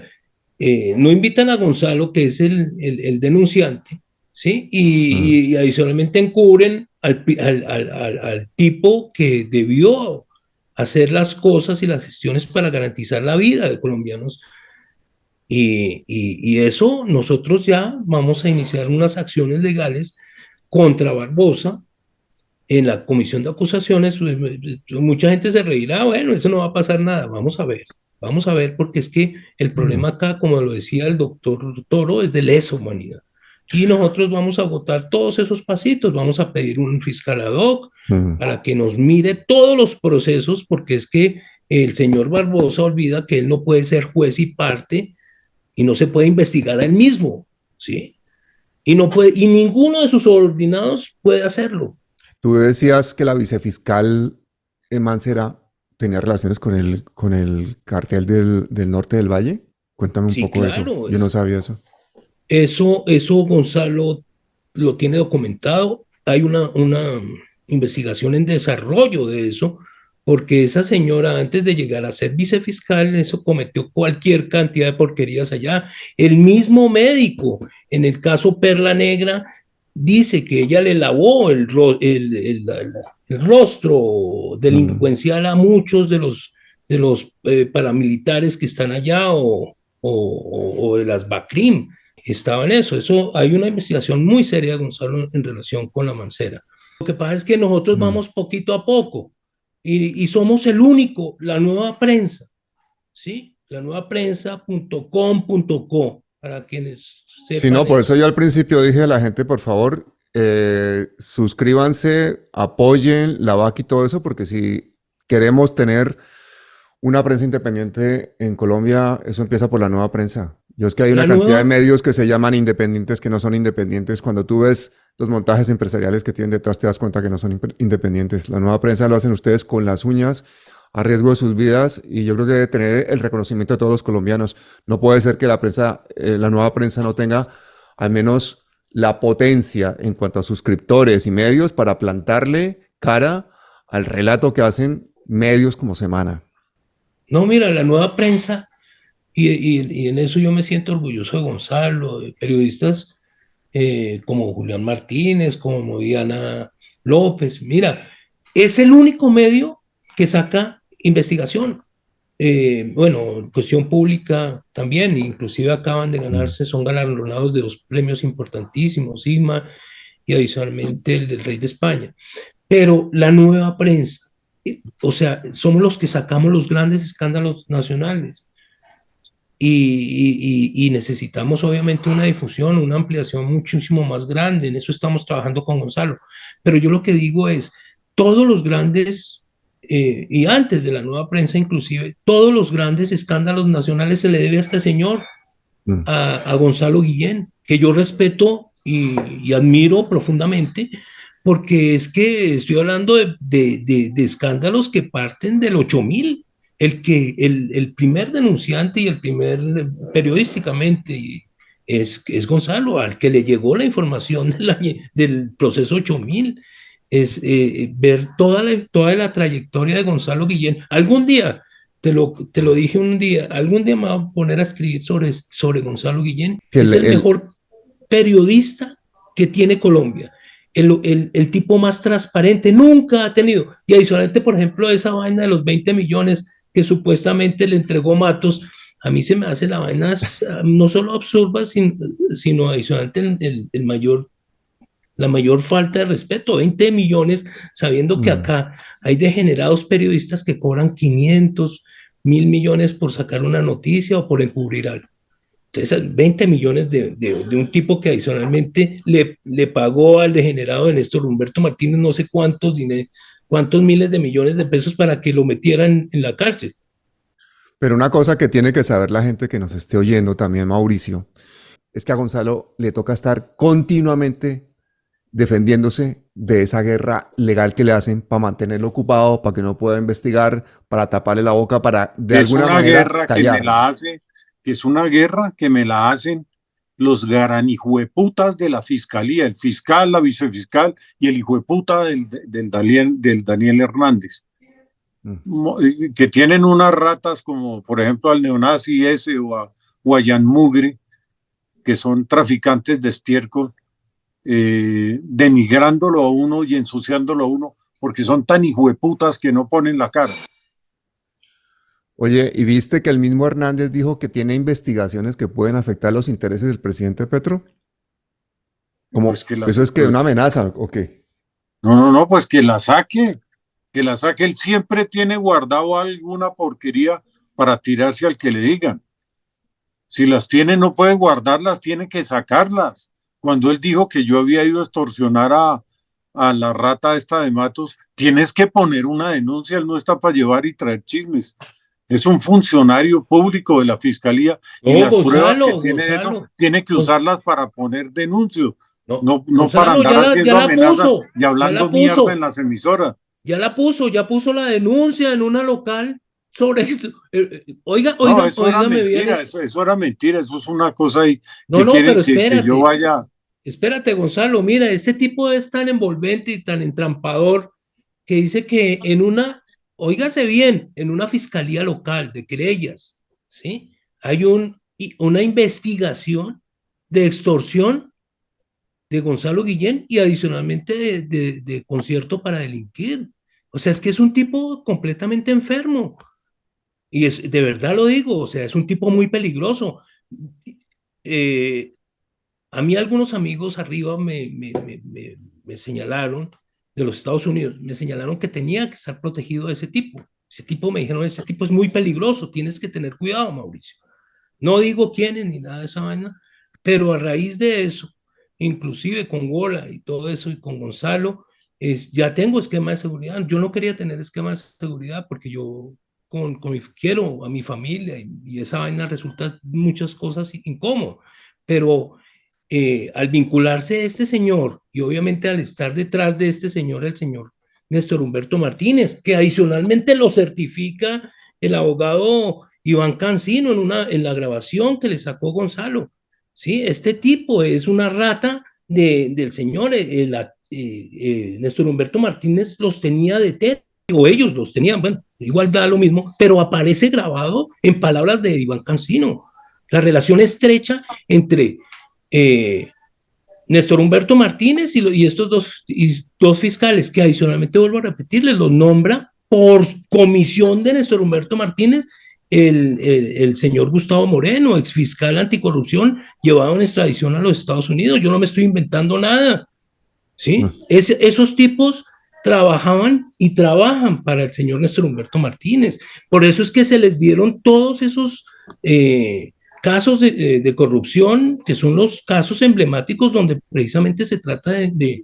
no invitan a Gonzalo, que es el denunciante, ¿sí? Y adicionalmente encubren al tipo que debió hacer las cosas y las gestiones para garantizar la vida de colombianos. Y eso nosotros ya vamos a iniciar unas acciones legales contra Barbosa en la comisión de acusaciones. Mucha gente se reirá, bueno, eso no va a pasar nada. Vamos a ver, porque es que el problema acá, como lo decía el doctor Toro, es de lesa humanidad. Y nosotros vamos a votar todos esos pasitos, vamos a pedir un fiscal ad hoc para que nos mire todos los procesos, porque es que el señor Barbosa olvida que él no puede ser juez y parte y no se puede investigar a él mismo, ¿sí? Y ninguno de sus subordinados puede hacerlo. Tú decías que la vicefiscal Mancera tenía relaciones con el cartel del norte del Valle. Cuéntame un poco de eso. Yo no sabía eso. Eso Gonzalo lo tiene documentado. Hay una investigación en desarrollo de eso, porque esa señora, antes de llegar a ser vicefiscal, eso cometió cualquier cantidad de porquerías allá. El mismo médico, en el caso Perla Negra, dice que ella le lavó el rostro delincuencial a muchos de los paramilitares que están allá o de las BACRIM. Estaba en eso. Hay una investigación muy seria, Gonzalo, en relación con la Mancera. Lo que pasa es que nosotros vamos poquito a poco y somos el único, la Nueva Prensa, ¿sí? La Nueva Prensa.com.co, para quienes sepan. Sí, no, por eso yo al principio dije a la gente, por favor, suscríbanse, apoyen la VAC y todo eso, porque si queremos tener una prensa independiente en Colombia, eso empieza por la Nueva Prensa. Es que hay una cantidad de medios que se llaman independientes que no son independientes. Cuando tú ves los montajes empresariales que tienen detrás, te das cuenta que no son independientes. La Nueva Prensa lo hacen ustedes con las uñas, a riesgo de sus vidas, y yo creo que debe tener el reconocimiento de todos los colombianos. No puede ser que la Nueva Prensa no tenga al menos la potencia en cuanto a suscriptores y medios para plantarle cara al relato que hacen medios como Semana. No, mira, la Nueva Prensa, y en eso yo me siento orgulloso de Gonzalo, de periodistas como Julián Martínez, como Diana López. Mira, es el único medio que saca investigación. Bueno, Cuestión Pública también, inclusive acaban de ganarse, son galardonados de 2 premios importantísimos, IMA y adicionalmente el del Rey de España. Pero la Nueva Prensa, o sea, somos los que sacamos los grandes escándalos nacionales. Y necesitamos obviamente una difusión, una ampliación muchísimo más grande. En eso estamos trabajando con Gonzalo. Pero yo lo que digo es, todos los grandes, y antes de la Nueva Prensa inclusive, todos los grandes escándalos nacionales se le debe a este señor, a Gonzalo Guillén, que yo respeto y admiro profundamente, porque es que estoy hablando de escándalos que parten del 8000. El primer denunciante y el primer periodísticamente es Gonzalo, al que le llegó la información del proceso 8000. Es ver toda la trayectoria de Gonzalo Guillén. Algún día, te lo dije un día, algún día me voy a poner a escribir sobre Gonzalo Guillén. Es el mejor periodista que tiene Colombia. El tipo más transparente, nunca ha tenido. Y adicionalmente, por ejemplo, esa vaina de los 20 millones que supuestamente le entregó Matos a mí se me hace la vaina no solo absurda, sino adicionalmente la mayor falta de respeto. 20 millones, sabiendo que acá hay degenerados periodistas que cobran 500, 1.000 millones por sacar una noticia o por encubrir algo. Entonces, 20 millones de un tipo que adicionalmente le pagó al degenerado de Néstor Humberto Martínez no sé cuántos miles de millones de pesos para que lo metieran en la cárcel. Pero una cosa que tiene que saber la gente que nos esté oyendo también, Mauricio, es que a Gonzalo le toca estar continuamente defendiéndose de esa guerra legal que le hacen para mantenerlo ocupado, para que no pueda investigar, para taparle la boca, para de alguna manera callarlo. Es una guerra que me la hacen los garanijueputas de la fiscalía, el fiscal, la vicefiscal y el hijueputa del Daniel Hernández, que tienen unas ratas como por ejemplo al neonazi ese o a Jan Mugre, que son traficantes de estiércol, denigrándolo a uno y ensuciándolo a uno porque son tan hijueputas que no ponen la cara. Oye, ¿y viste que el mismo Hernández dijo que tiene investigaciones que pueden afectar los intereses del presidente Petro? ¿Cómo? Pues ¿eso es que una amenaza o qué? No, pues que la saque. Él siempre tiene guardado alguna porquería para tirarse al que le digan. Si las tiene, no puede guardarlas, tiene que sacarlas. Cuando él dijo que yo había ido a extorsionar a la rata esta de Matos, tienes que poner una denuncia, él no está para llevar y traer chismes. Es un funcionario público de la fiscalía y las pruebas que tiene eso, tiene que usarlas para poner denuncios, no para andar haciendo amenazas y hablando mierda en las emisoras. Ya puso la denuncia en una local sobre esto. Eso era mentira, eso es una cosa ahí. Pero espérate. Que yo vaya. Espérate, Gonzalo, mira, este tipo es tan envolvente y tan entrampador que dice que óigase bien, en una fiscalía local de querellas, ¿sí? Hay una investigación de extorsión de Gonzalo Guillén y adicionalmente de concierto para delinquir. O sea, es que es un tipo completamente enfermo. Y de verdad lo digo, o sea, es un tipo muy peligroso. A mí algunos amigos arriba me señalaron, de los Estados Unidos, me señalaron que tenía que estar protegido de ese tipo. Ese tipo me dijeron, ese tipo es muy peligroso, tienes que tener cuidado, Mauricio. No digo quiénes ni nada de esa vaina, pero a raíz de eso, inclusive con Gola y todo eso y con Gonzalo, ya tengo esquema de seguridad. Yo no quería tener esquema de seguridad porque yo quiero a mi familia y esa vaina resulta muchas cosas incómodas, pero al vincularse este señor y obviamente al estar detrás de este señor, el señor Néstor Humberto Martínez, que adicionalmente lo certifica el abogado Iván Cancino en la grabación que le sacó Gonzalo. ¿Sí? Este tipo es una rata del señor Néstor Humberto Martínez los tenía de teta, o ellos los tenían, bueno, igual da lo mismo, pero aparece grabado en palabras de Iván Cancino. La relación estrecha entre Néstor Humberto Martínez y estos dos fiscales, que adicionalmente vuelvo a repetirles, los nombra por comisión de Néstor Humberto Martínez el señor Gustavo Moreno, exfiscal anticorrupción, llevado en extradición a los Estados Unidos. Yo no me estoy inventando nada, ¿sí? Esos tipos trabajaban y trabajan para el señor Néstor Humberto Martínez. Por eso es que se les dieron todos esos casos de corrupción, que son los casos emblemáticos donde precisamente se trata de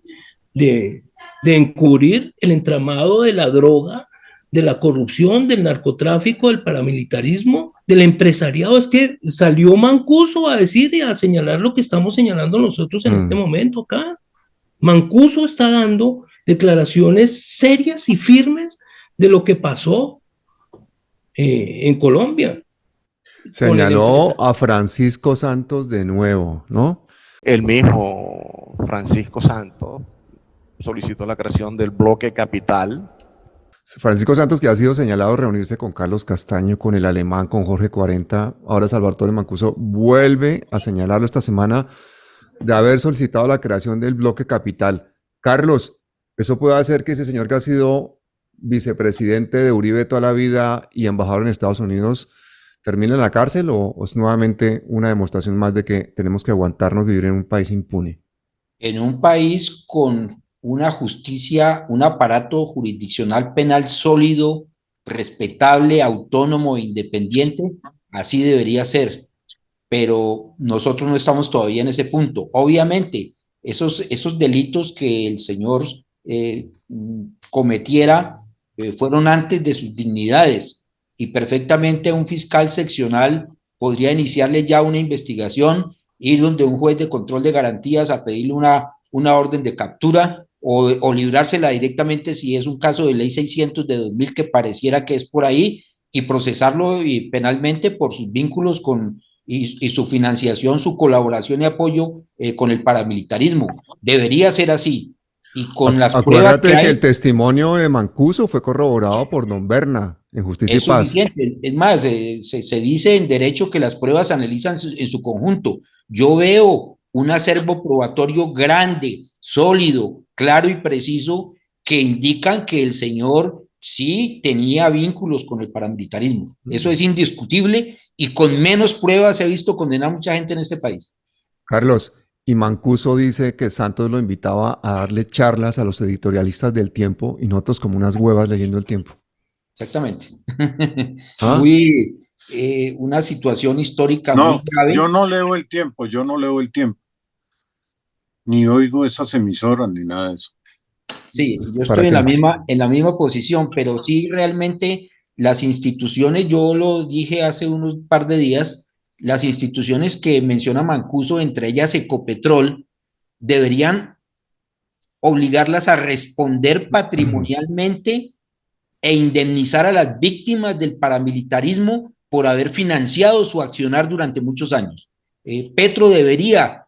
encubrir el entramado de la droga, de la corrupción, del narcotráfico, del paramilitarismo, del empresariado. Es que salió Mancuso a decir y a señalar lo que estamos señalando nosotros en este momento acá. Mancuso está dando declaraciones serias y firmes de lo que pasó en Colombia. Señaló a Francisco Santos de nuevo, ¿no? El mismo Francisco Santos solicitó la creación del bloque Capital. Francisco Santos, que ha sido señalado de reunirse con Carlos Castaño, con el alemán, con Jorge 40, ahora Salvatore Mancuso vuelve a señalarlo esta semana de haber solicitado la creación del bloque Capital. Carlos, ¿eso puede hacer que ese señor que ha sido vicepresidente de Uribe toda la vida y embajador en Estados Unidos termina en la cárcel o es nuevamente una demostración más de que tenemos que aguantarnos vivir en un país impune? En un país con una justicia, un aparato jurisdiccional penal sólido, respetable, autónomo e independiente, así debería ser. Pero nosotros no estamos todavía en ese punto. Obviamente, esos delitos que el señor cometiera fueron antes de sus dignidades y perfectamente un fiscal seccional podría iniciarle ya una investigación, ir donde un juez de control de garantías a pedirle una orden de captura o librársela directamente si es un caso de ley 600 de 2000 que pareciera que es por ahí y procesarlo y penalmente por sus vínculos y su financiación, su colaboración y apoyo con el paramilitarismo. Debería ser así. Y con las pruebas Acuérdate que el testimonio de Mancuso fue corroborado por don Berna en Justicia y Paz. Suficiente. Es más, se dice en derecho que las pruebas se analizan en su conjunto. Yo veo un acervo probatorio grande, sólido, claro y preciso que indican que el señor sí tenía vínculos con el paramilitarismo. Eso es indiscutible y con menos pruebas se ha visto condenar a mucha gente en este país. Carlos, y Mancuso dice que Santos lo invitaba a darle charlas a los editorialistas del Tiempo y nosotros como unas huevas leyendo el Tiempo. Exactamente. Muy, una situación histórica muy grave. Yo no leo el Tiempo, ni oigo esas emisoras ni nada de eso. Sí, yo estoy en la misma posición, pero sí realmente las instituciones, yo lo dije hace unos par de días, las instituciones que menciona Mancuso, entre ellas Ecopetrol, deberían obligarlas a responder patrimonialmente e indemnizar a las víctimas del paramilitarismo por haber financiado su accionar durante muchos años. Petro debería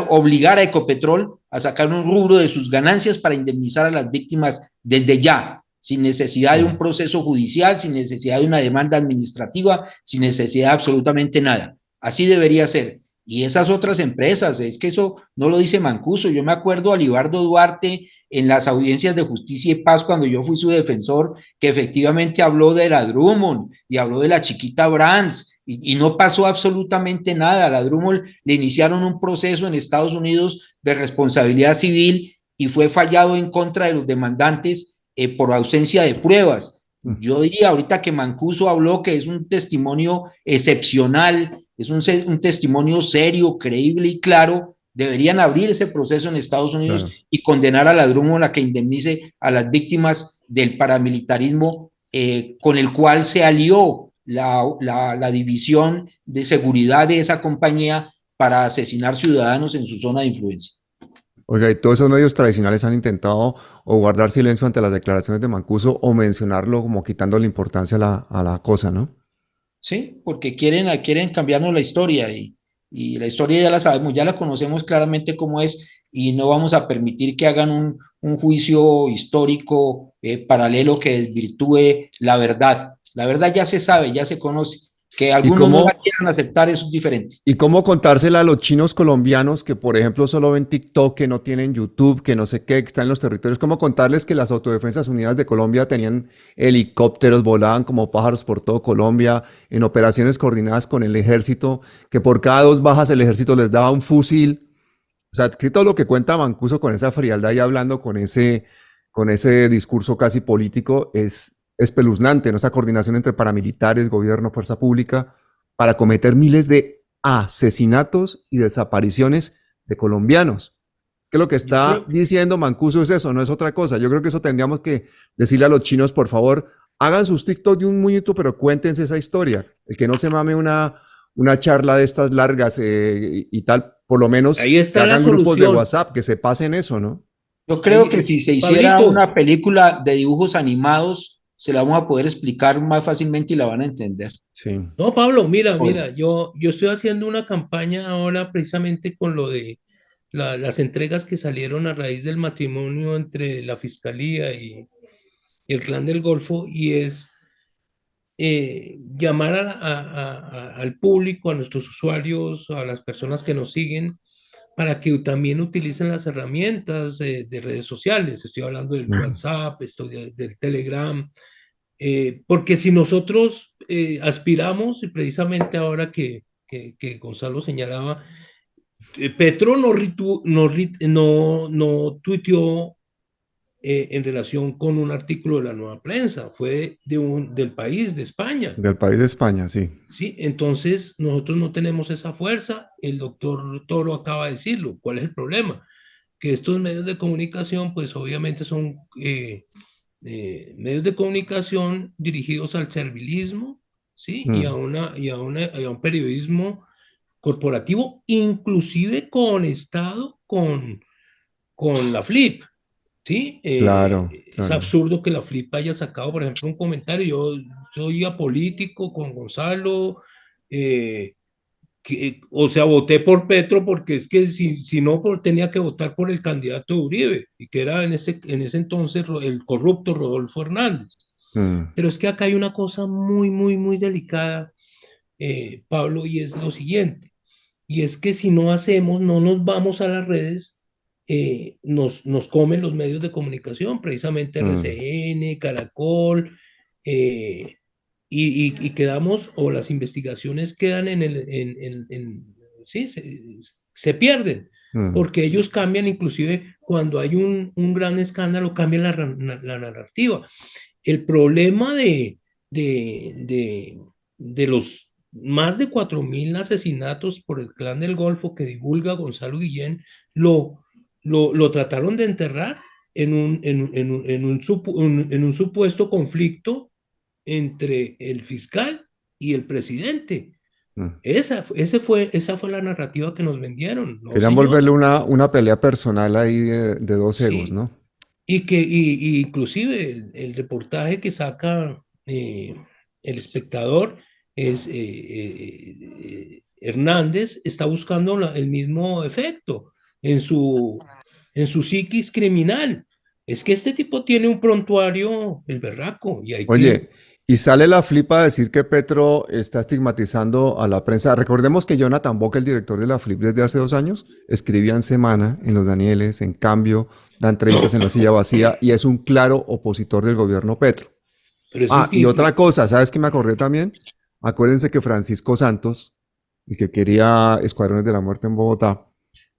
obligar a Ecopetrol a sacar un rubro de sus ganancias para indemnizar a las víctimas desde ya, sin necesidad de un proceso judicial, sin necesidad de una demanda administrativa, sin necesidad de absolutamente nada. Así debería ser. Y esas otras empresas, es que eso no lo dice Mancuso. Yo me acuerdo a Libardo Duarte en las audiencias de Justicia y Paz, cuando yo fui su defensor, que efectivamente habló de la Drummond y habló de la chiquita Brands, y no pasó absolutamente nada. A la Drummond le iniciaron un proceso en Estados Unidos de responsabilidad civil y fue fallado en contra de los demandantes por ausencia de pruebas. Yo diría ahorita que Mancuso habló que es un testimonio excepcional, es un testimonio serio, creíble y claro. Deberían abrir ese proceso en Estados Unidos y condenar a la Drummond a que indemnice a las víctimas del paramilitarismo con el cual se alió la división de seguridad de esa compañía para asesinar ciudadanos en su zona de influencia. Oiga, y todos esos medios tradicionales han intentado o guardar silencio ante las declaraciones de Mancuso o mencionarlo como quitando la importancia a la cosa, ¿no? Sí, porque quieren cambiarnos la historia y la historia ya la sabemos, ya la conocemos claramente cómo es y no vamos a permitir que hagan un juicio histórico paralelo que desvirtúe la verdad. La verdad ya se sabe, ya se conoce. Que algunos no la quieran aceptar, eso es diferente. ¿Y cómo contársela a los chinos colombianos que, por ejemplo, solo ven TikTok, que no tienen YouTube, que no sé qué, que están en los territorios? ¿Cómo contarles que las Autodefensas Unidas de Colombia tenían helicópteros, volaban como pájaros por todo Colombia, en operaciones coordinadas con el ejército, que por cada 2 bajas el ejército les daba un fusil? O sea, que todo lo que cuenta Mancuso con esa frialdad y hablando con ese discurso casi político es espeluznante, ¿no? Esa coordinación entre paramilitares, gobierno, fuerza pública, para cometer miles de asesinatos y desapariciones de colombianos. Que lo que está diciendo Mancuso es eso, no es otra cosa. Yo creo que eso tendríamos que decirle a los chinos, por favor, hagan sus TikTok de un minuto, pero cuéntense esa historia. El que no se mame una charla de estas largas y tal, por lo menos que hagan grupos de WhatsApp, que se pasen eso, ¿no? Yo creo que si se hiciera una película de dibujos animados, se la vamos a poder explicar más fácilmente y la van a entender. Sí. No, Pablo, mira, yo estoy haciendo una campaña ahora precisamente con lo de las entregas que salieron a raíz del matrimonio entre la Fiscalía y el Clan del Golfo, y es llamar al público, a nuestros usuarios, a las personas que nos siguen, para que también utilicen las herramientas de redes sociales. Estoy hablando del WhatsApp, del Telegram, porque si nosotros aspiramos, y precisamente ahora que Gonzalo señalaba, Petro no tuiteó en relación con un artículo de la Nueva Prensa, fue del país, de España. Del país de España, sí. Sí, entonces nosotros no tenemos esa fuerza, el doctor Toro acaba de decirlo. ¿Cuál es el problema? Que estos medios de comunicación, pues obviamente son medios de comunicación dirigidos al servilismo, ¿sí? Y a un periodismo corporativo, inclusive conectado con la FLIP, ¿sí? Claro. Es absurdo que la FLIP haya sacado, por ejemplo, un comentario. Yo soy apolítico con Gonzalo, o sea, voté por Petro porque es que si no tenía que votar por el candidato de Uribe, y que era en ese entonces el corrupto Rodolfo Hernández. Pero es que acá hay una cosa muy, muy, muy delicada, Pablo, y es lo siguiente, y es que si no nos vamos a las redes, nos comen los medios de comunicación, precisamente RCN, Caracol, y quedamos, o las investigaciones quedan sí, se pierden, porque ellos cambian, inclusive cuando hay un gran escándalo, cambian la narrativa. El problema de los más de 4.000 asesinatos por el Clan del Golfo que divulga Gonzalo Guillén, lo trataron de enterrar en un supuesto conflicto entre el fiscal y el presidente. Esa fue la narrativa que nos vendieron, ¿no, querían señor? volverle una pelea personal ahí de dos egos, ¿no? Y inclusive el reportaje que saca El Espectador es Hernández está buscando el mismo efecto en su psiquis criminal. Es que este tipo tiene un prontuario, el berraco. Oye, y sale la FLIP a decir que Petro está estigmatizando a la prensa. Recordemos que Jonathan Boca, el director de la FLIP desde hace 2 años, escribía en Semana, en Los Danieles, en Cambio, da entrevistas en La Silla Vacía, y es un claro opositor del gobierno Petro. Y otra cosa, ¿sabes qué me acordé también? Acuérdense que Francisco Santos, el que quería Escuadrones de la Muerte en Bogotá,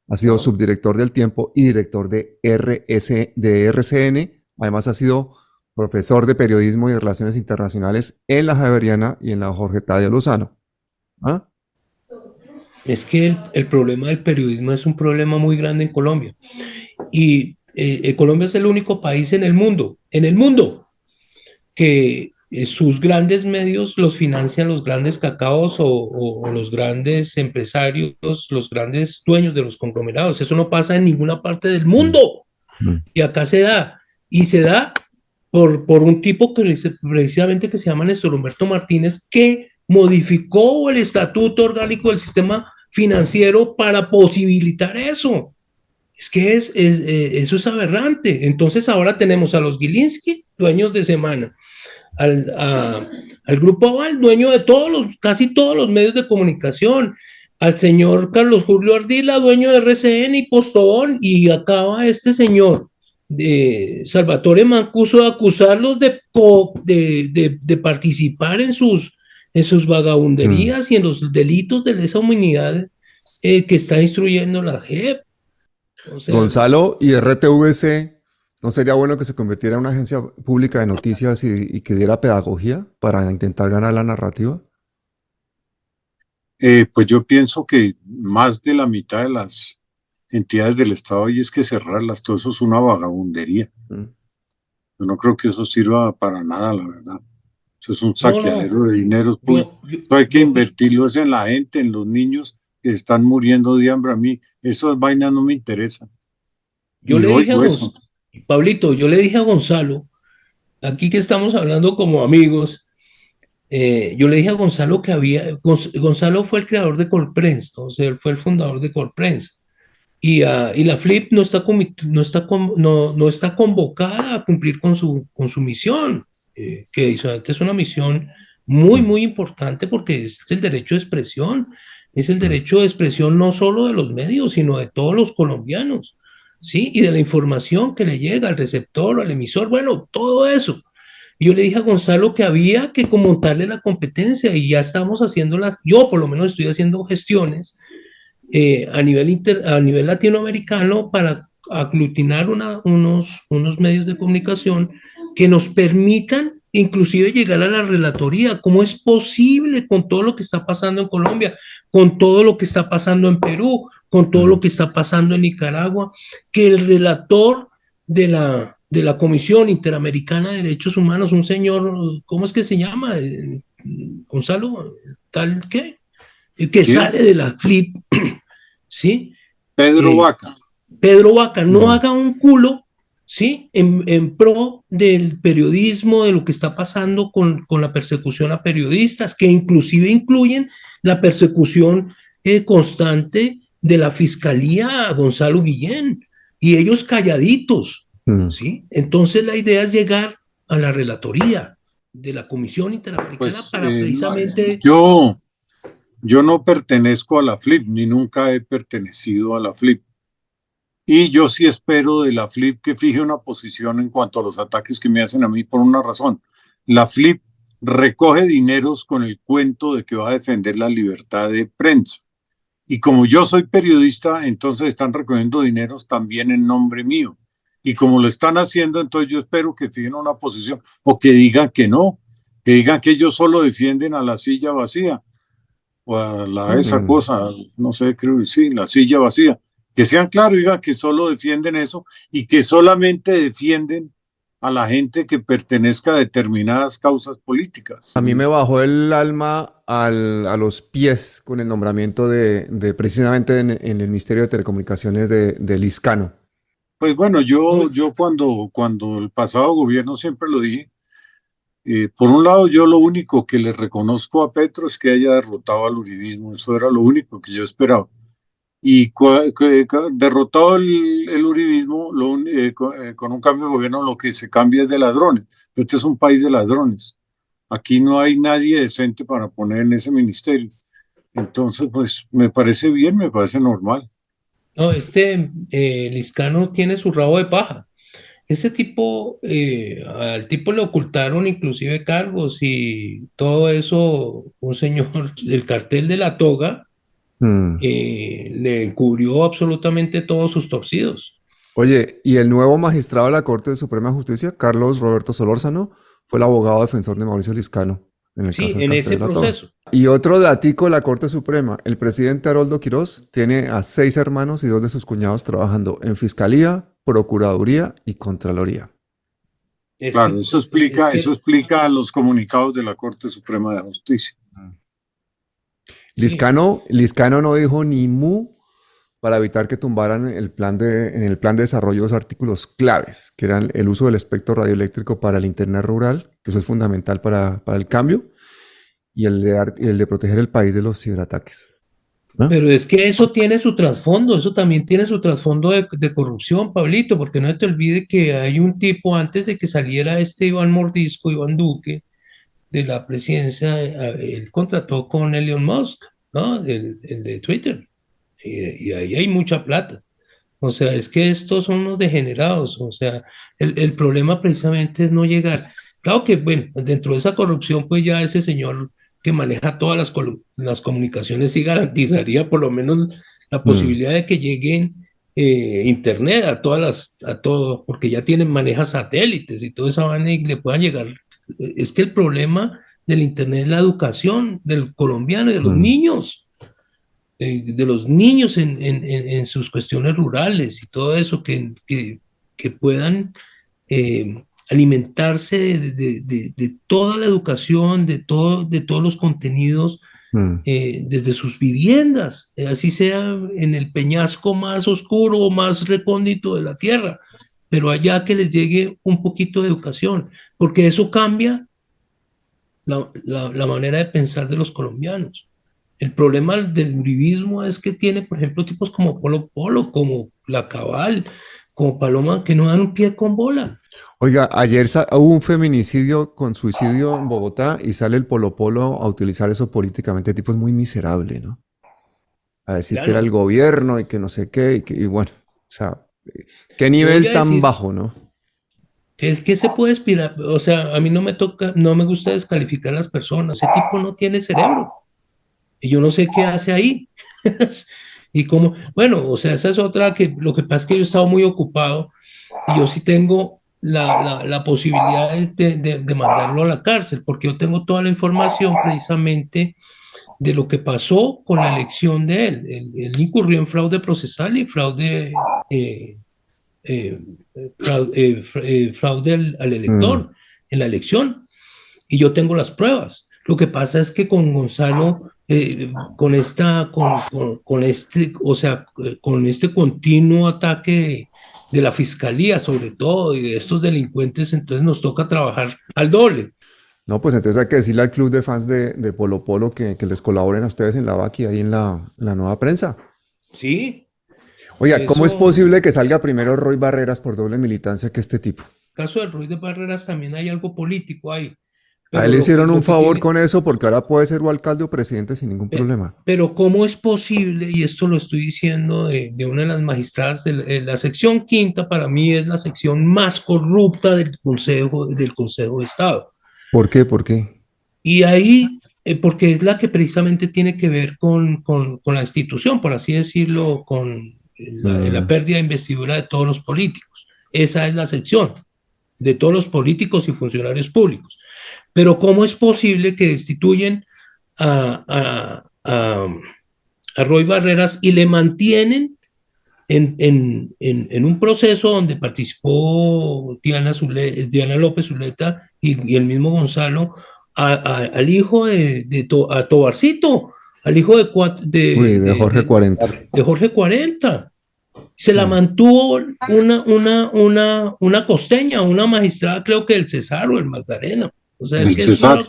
ha sido subdirector del Tiempo y director de RCN. Además ha sido profesor de Periodismo y Relaciones Internacionales en la Javeriana y en la Jorge Tadeo Lozano. Es que el problema del periodismo es un problema muy grande en Colombia. Y Colombia es el único país en el mundo, que sus grandes medios los financian los grandes cacaos o los grandes empresarios, los grandes dueños de los conglomerados. Eso no pasa en ninguna parte del mundo. Y acá se da. Y se da por un tipo precisamente que se llama Néstor Humberto Martínez, que modificó el estatuto orgánico del sistema financiero para posibilitar eso. Es que eso es aberrante. Entonces ahora tenemos a los Gilinski, dueños de Semana, al Grupo Aval, dueño de casi todos los medios de comunicación, al señor Carlos Julio Ardila, dueño de RCN y Postobón, y acaba este señor Salvatore Mancuso de acusarlos de participar en sus vagabunderías y en los delitos de lesa humanidad que está instruyendo la JEP. O sea, Gonzalo, ¿y RTVC no sería bueno que se convirtiera en una agencia pública de noticias y que diera pedagogía para intentar ganar la narrativa? Pues yo pienso que más de la mitad de las entidades del Estado hay es que cerrarlas. Todo eso es una vagabundería. Yo no creo que eso sirva para nada, la verdad. Eso es un saqueadero de dinero público. Hay que invertirlo en la gente, en los niños que están muriendo de hambre. A mí esas vainas no me interesan. Pablito, yo le dije a Gonzalo, aquí que estamos hablando como amigos, yo le dije a Gonzalo que Gonzalo fue el creador de Colprensa, o sea, él fue el fundador de Colprensa, y la FLIP no está convocada a cumplir con su misión, que es una misión muy, muy importante, porque es el derecho de expresión, no solo de los medios, sino de todos los colombianos, ¿sí? Y de la información que le llega al receptor, al emisor, bueno, todo eso. Y yo le dije a Gonzalo que había que montarle la competencia y ya estamos haciéndolas, yo por lo menos estoy haciendo gestiones a nivel latinoamericano para aglutinar unos medios de comunicación que nos permitan inclusive llegar a la relatoría. ¿Cómo es posible con todo lo que está pasando en Colombia, con todo lo que está pasando en Perú, con todo lo que está pasando en Nicaragua, que el relator de la Comisión Interamericana de Derechos Humanos, un señor, ¿cómo es que se llama? Gonzalo, tal que sale de la FLIP, ¿sí? Pedro Vaca. Pedro Vaca, no haga un culo, ¿sí? En pro del periodismo, de lo que está pasando con la persecución a periodistas, que inclusive incluyen la persecución constante de la Fiscalía a Gonzalo Guillén, y ellos calladitos, ¿sí? Entonces la idea es llegar a la relatoría de la Comisión Interamericana Pues, para precisamente... Yo no pertenezco a la FLIP, ni nunca he pertenecido a la FLIP. Y yo sí espero de la FLIP que fije una posición en cuanto a los ataques que me hacen a mí por una razón. La FLIP recoge dineros con el cuento de que va a defender la libertad de prensa. Y como yo soy periodista, entonces están recogiendo dineros también en nombre mío. Y como lo están haciendo, entonces yo espero que fijen una posición o que digan que no, que digan que ellos solo defienden a la silla vacía. O a esa cosa, no sé, creo que sí, la silla vacía, que sean claros, digan que solo defienden eso y que solamente defienden a la gente que pertenezca a determinadas causas políticas. A mí me bajó el alma a los pies con el nombramiento de precisamente en el Ministerio de Telecomunicaciones de Lizcano. Pues bueno, yo cuando el pasado gobierno siempre lo dije. Por un lado, yo lo único que le reconozco a Petro es que haya derrotado al uribismo. Eso era lo único que yo esperaba. Y derrotado el uribismo, con un cambio de gobierno, lo que se cambia es de ladrones. Este es un país de ladrones. Aquí no hay nadie decente para poner en ese ministerio. Entonces, pues me parece bien, me parece normal. No, Lizcano tiene su rabo de paja. Ese tipo, al tipo le ocultaron inclusive cargos y todo eso, un señor, el cartel de la toga, le encubrió absolutamente todos sus torcidos. Oye, y el nuevo magistrado de la Corte de Suprema Justicia, Carlos Roberto Solórzano, fue el abogado defensor de Mauricio Lizcano en el caso del en cartel ese de la proceso. toga. Y otro datico de la Corte Suprema, el presidente Haroldo Quirós tiene a 6 hermanos y 2 de sus cuñados trabajando en Fiscalía, Procuraduría y Contraloría. Claro, eso explica los comunicados de la Corte Suprema de Justicia. Lizcano no dijo ni mu para evitar que tumbaran en el plan de desarrollo 2 artículos claves, que eran el uso del espectro radioeléctrico para el Internet rural, que eso es fundamental para el cambio, y el de proteger el país de los ciberataques. ¿No? Pero es que eso tiene su trasfondo, eso también tiene su trasfondo de corrupción, Pablito, porque no te olvides que hay un tipo antes de que saliera Iván Duque, de la presidencia, él contrató con Elon Musk, ¿no? El de Twitter, y ahí hay mucha plata. O sea, es que estos son unos degenerados, o sea, el problema precisamente es no llegar. Claro que, bueno, dentro de esa corrupción, pues ya ese señor que maneja todas las comunicaciones sí garantizaría por lo menos la posibilidad de que lleguen internet a todo, porque ya maneja satélites y toda esa vaina y le puedan llegar. Es que el problema del internet es la educación del colombiano y de los niños. De los niños en sus cuestiones rurales y todo eso, que puedan alimentarse de toda la educación, de todos los contenidos desde sus viviendas, así sea en el peñasco más oscuro o más recóndito de la tierra, pero allá que les llegue un poquito de educación, porque eso cambia la manera de pensar de los colombianos. El problema del uribismo es que tiene, por ejemplo, tipos como Polo Polo, como La Cabal, como Paloma, que no dan un pie con bola. Oiga, ayer hubo un feminicidio con suicidio en Bogotá y sale el Polo Polo a utilizar eso políticamente. El tipo es muy miserable, ¿no? A decir que era el gobierno y que no sé qué, y bueno, o sea, qué nivel tan bajo, ¿no? Es que se puede aspirar, o sea, a mí no me toca, no me gusta descalificar a las personas, ese tipo no tiene cerebro, y yo no sé qué hace ahí. Y como, bueno, o sea, esa es otra que, lo que pasa es que yo he estado muy ocupado, y yo sí tengo la posibilidad de mandarlo a la cárcel, porque yo tengo toda la información precisamente de lo que pasó con la elección de él. Él incurrió en fraude procesal y fraude, fraude al Mm. elector en la elección, y yo tengo las pruebas. Lo que pasa es que con Gonzalo, con este, o sea, con este continuo ataque de la fiscalía, sobre todo, y de estos delincuentes, entonces nos toca trabajar al doble. No, pues entonces hay que decirle al club de fans de Polo Polo que les colaboren a ustedes en la VAC y ahí en la nueva prensa. Sí, Oiga, ¿cómo es eso, posible que salga primero Roy Barreras por doble militancia que este tipo? caso del Ruiz de Barreras también hay algo político ahí, A pero él le hicieron un lo que favor tiene, con eso porque ahora puede ser o alcalde o presidente sin ningún problema. pero ¿cómo es posible? Y esto lo estoy diciendo de una de las magistradas de la sección quinta, para mí es la sección más corrupta del Consejo de Estado. ¿Por qué? ¿Por qué? Y ahí, porque es la que precisamente tiene que ver con la institución, por así decirlo, con la Mm. pérdida de investidura de todos los políticos. Esa es la sección de todos los políticos y funcionarios públicos. Pero ¿cómo es posible que destituyen a, a, a, a Roy Barreras y le mantienen en un proceso donde participó Diana López Zuleta y el mismo Gonzalo, al hijo a Tobarcito, al hijo Uy, de Jorge 40. de Jorge 40? Se la Mm. mantuvo una costeña, una magistrada, creo que el Cesar o el Magdalena. O sea, es El que es Cesar. una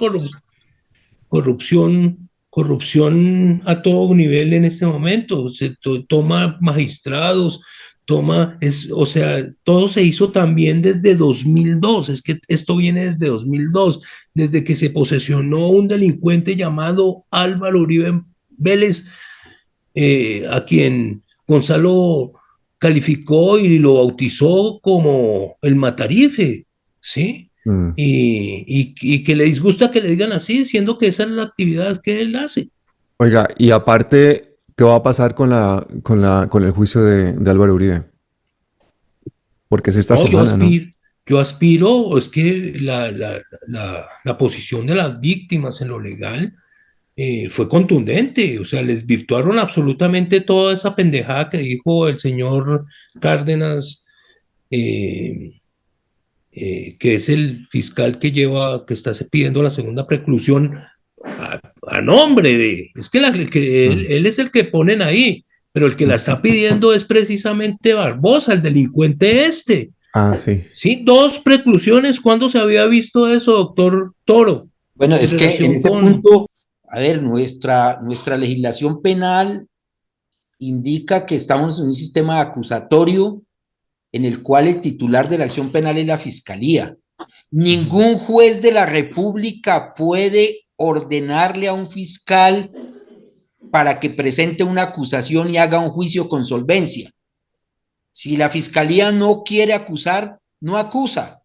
corrupción a todo nivel en este momento. Se toma magistrados, o sea, todo se hizo también desde 2002. Es que esto viene desde 2002, desde que se posesionó un delincuente llamado Álvaro Uribe Vélez, a quien Gonzalo calificó y lo bautizó como el Matarife, ¿sí? Mm. Y que le disgusta que le digan así, siendo que esa es la actividad que él hace. Oiga, y aparte, ¿qué va a pasar con el juicio de Álvaro Uribe? Porque es esta No, semana, ¿no? yo aspiro, es que la posición de las víctimas en lo legal fue contundente, o sea, les virtuaron absolutamente toda esa pendejada que dijo el señor Cárdenas, eh, que es el fiscal que está pidiendo la segunda preclusión a nombre es que, Mm. él es el que ponen ahí, pero el que la está pidiendo es precisamente Barbosa, el delincuente este. Ah, sí. Sí, 2 preclusiones. ¿Cuándo se había visto eso, doctor Toro? Bueno, En es que en relación ese con... punto, a ver, nuestra legislación penal indica que estamos en un sistema acusatorio en el cual el titular de la acción penal es la fiscalía. Ningún juez de la República puede ordenarle a un fiscal para que presente una acusación y haga un juicio con solvencia. Si la fiscalía no quiere acusar, no acusa.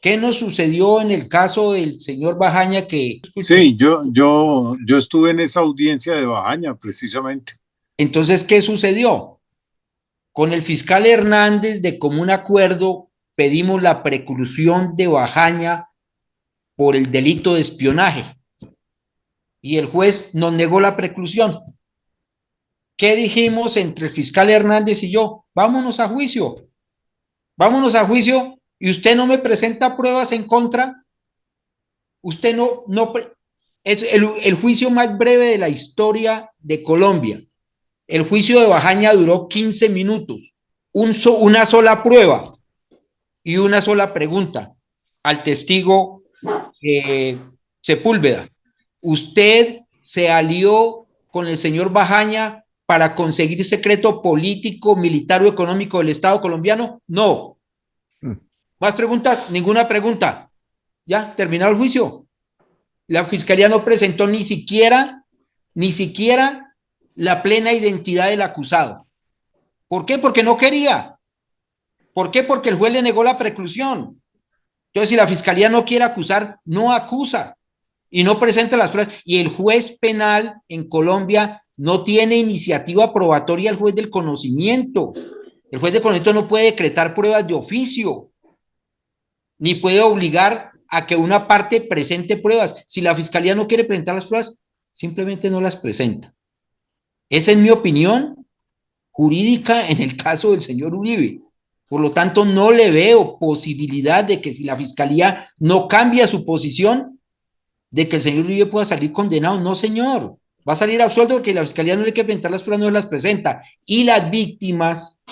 ¿Qué nos sucedió en el caso del señor Bajaña que... Sí, yo estuve en esa audiencia de Bajaña, precisamente. Entonces, ¿qué sucedió? Con el fiscal Hernández, de común acuerdo, pedimos la preclusión de Bajaña por el delito de espionaje y el juez nos negó la preclusión. ¿Qué dijimos entre el fiscal Hernández y yo? Vámonos a juicio y usted no me presenta pruebas en contra. Usted es el juicio más breve de la historia de Colombia. El juicio de Bajaña duró 15 minutos, una sola prueba y una sola pregunta al testigo Sepúlveda. ¿Usted se alió con el señor Bajaña para conseguir secreto político, militar o económico del Estado colombiano? No. ¿Más preguntas? Ninguna pregunta. Ya, terminado el juicio. La fiscalía no presentó ni siquiera la plena identidad del acusado. ¿Por qué? Porque no quería. ¿Por qué? Porque el juez le negó la preclusión. Entonces, si la fiscalía no quiere acusar, no acusa y no presenta las pruebas. Y el juez penal en Colombia no tiene iniciativa probatoria, el juez del conocimiento. El juez del conocimiento no puede decretar pruebas de oficio, ni puede obligar a que una parte presente pruebas. Si la fiscalía no quiere presentar las pruebas, simplemente no las presenta. Esa es mi opinión jurídica en el caso del señor Uribe. Por lo tanto, no le veo posibilidad de que si la fiscalía no cambia su posición, de que el señor Uribe pueda salir condenado. No, señor. Va a salir absuelto porque la fiscalía no le quiere presentar las pruebas, no las presenta. Y las víctimas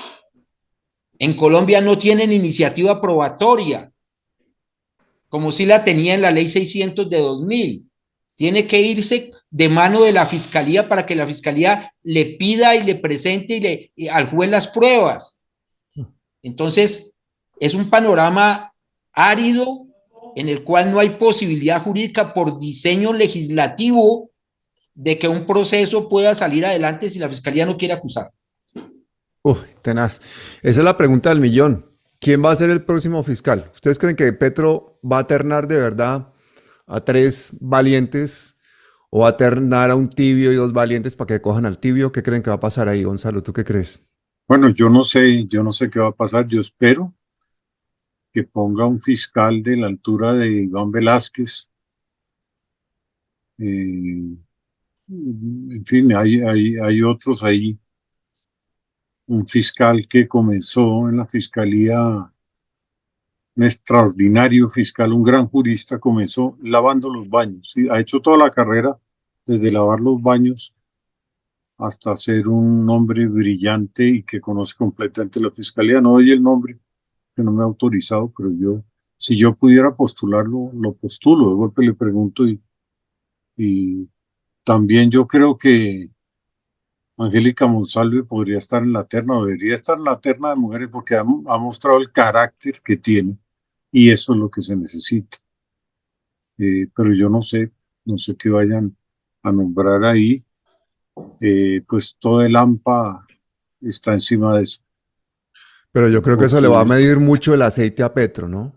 en Colombia no tienen iniciativa probatoria, como si la tenía en la ley 600 de 2000. Tiene que irse de mano de la fiscalía para que la fiscalía le pida y le presente al juez las pruebas. Entonces, es un panorama árido en el cual no hay posibilidad jurídica por diseño legislativo de que un proceso pueda salir adelante si la fiscalía no quiere acusar. Tenaz. Esa es la pregunta del millón. ¿Quién va a ser el próximo fiscal? ¿Ustedes creen que Petro va a ternar de verdad a 3 valientes o va a ternar a un tibio y 2 valientes para que cojan al tibio? ¿Qué creen que va a pasar ahí, Gonzalo? ¿Tú qué crees? Bueno, yo no sé qué va a pasar. Yo espero que ponga un fiscal de la altura de Iván Velázquez. En fin, hay otros ahí. Un fiscal que comenzó en la fiscalía, un extraordinario fiscal, un gran jurista, comenzó lavando los baños. ¿Sí? Ha hecho toda la carrera, desde lavar los baños hasta ser un hombre brillante y que conoce completamente la fiscalía. No doy el nombre, que no me ha autorizado, pero si yo pudiera postularlo, lo postulo. De golpe le pregunto y también yo creo que Angélica Monsalve podría estar en la terna, o debería estar en la terna de mujeres porque ha mostrado el carácter que tiene y eso es lo que se necesita. Pero yo no sé qué vayan a nombrar ahí. Pues todo el AMPA está encima de eso. Pero yo creo que eso le va a medir mucho el aceite a Petro, ¿no?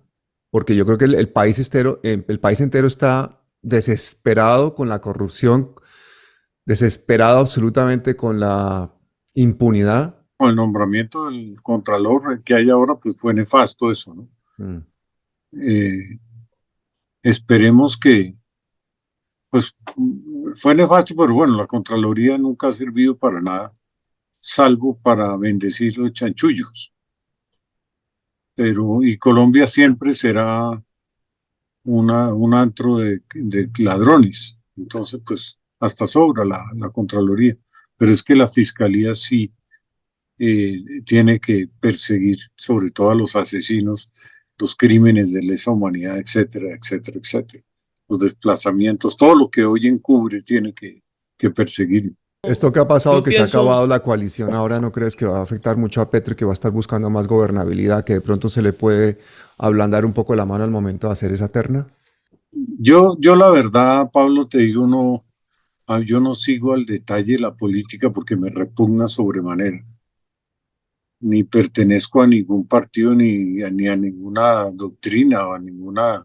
Porque yo creo que el país entero está desesperado con la corrupción, desesperado absolutamente con la impunidad. Con el nombramiento del contralor que hay ahora, pues fue nefasto eso, ¿no? Esperemos que, pues, fue nefasto, pero bueno, la Contraloría nunca ha servido para nada, salvo para bendecir los chanchullos. Y Colombia siempre será un antro de ladrones. Entonces, pues, hasta sobra la Contraloría. Pero es que la Fiscalía sí tiene que perseguir sobre todo a los asesinos, los crímenes de lesa humanidad, etcétera, etcétera, etcétera. Los desplazamientos, todo lo que hoy encubre tiene que perseguir. Esto que ha pasado, que se ha acabado la coalición, ahora ¿no crees que va a afectar mucho a Petro y que va a estar buscando más gobernabilidad, que de pronto se le puede ablandar un poco la mano al momento de hacer esa terna? Yo la verdad, Pablo, te digo, yo no sigo al detalle la política porque me repugna sobremanera. Ni pertenezco a ningún partido, ni a ninguna doctrina o a ninguna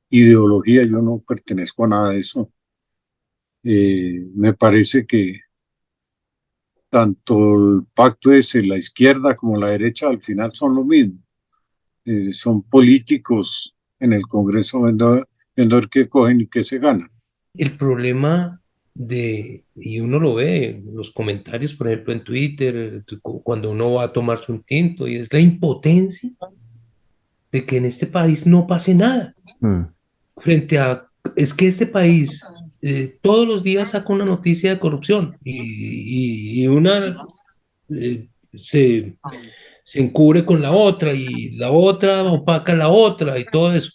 ideología. Yo no pertenezco a nada de eso. Me parece que tanto el pacto ese, la izquierda como la derecha, al final son lo mismo. Son políticos en el Congreso viendo qué cogen y qué se ganan. El problema y uno lo ve en los comentarios, por ejemplo, en Twitter, cuando uno va a tomarse un tinto, y es la impotencia de que en este país no pase nada. Es que este país todos los días saca una noticia de corrupción y una se encubre con la otra y la otra opaca a la otra y todo eso,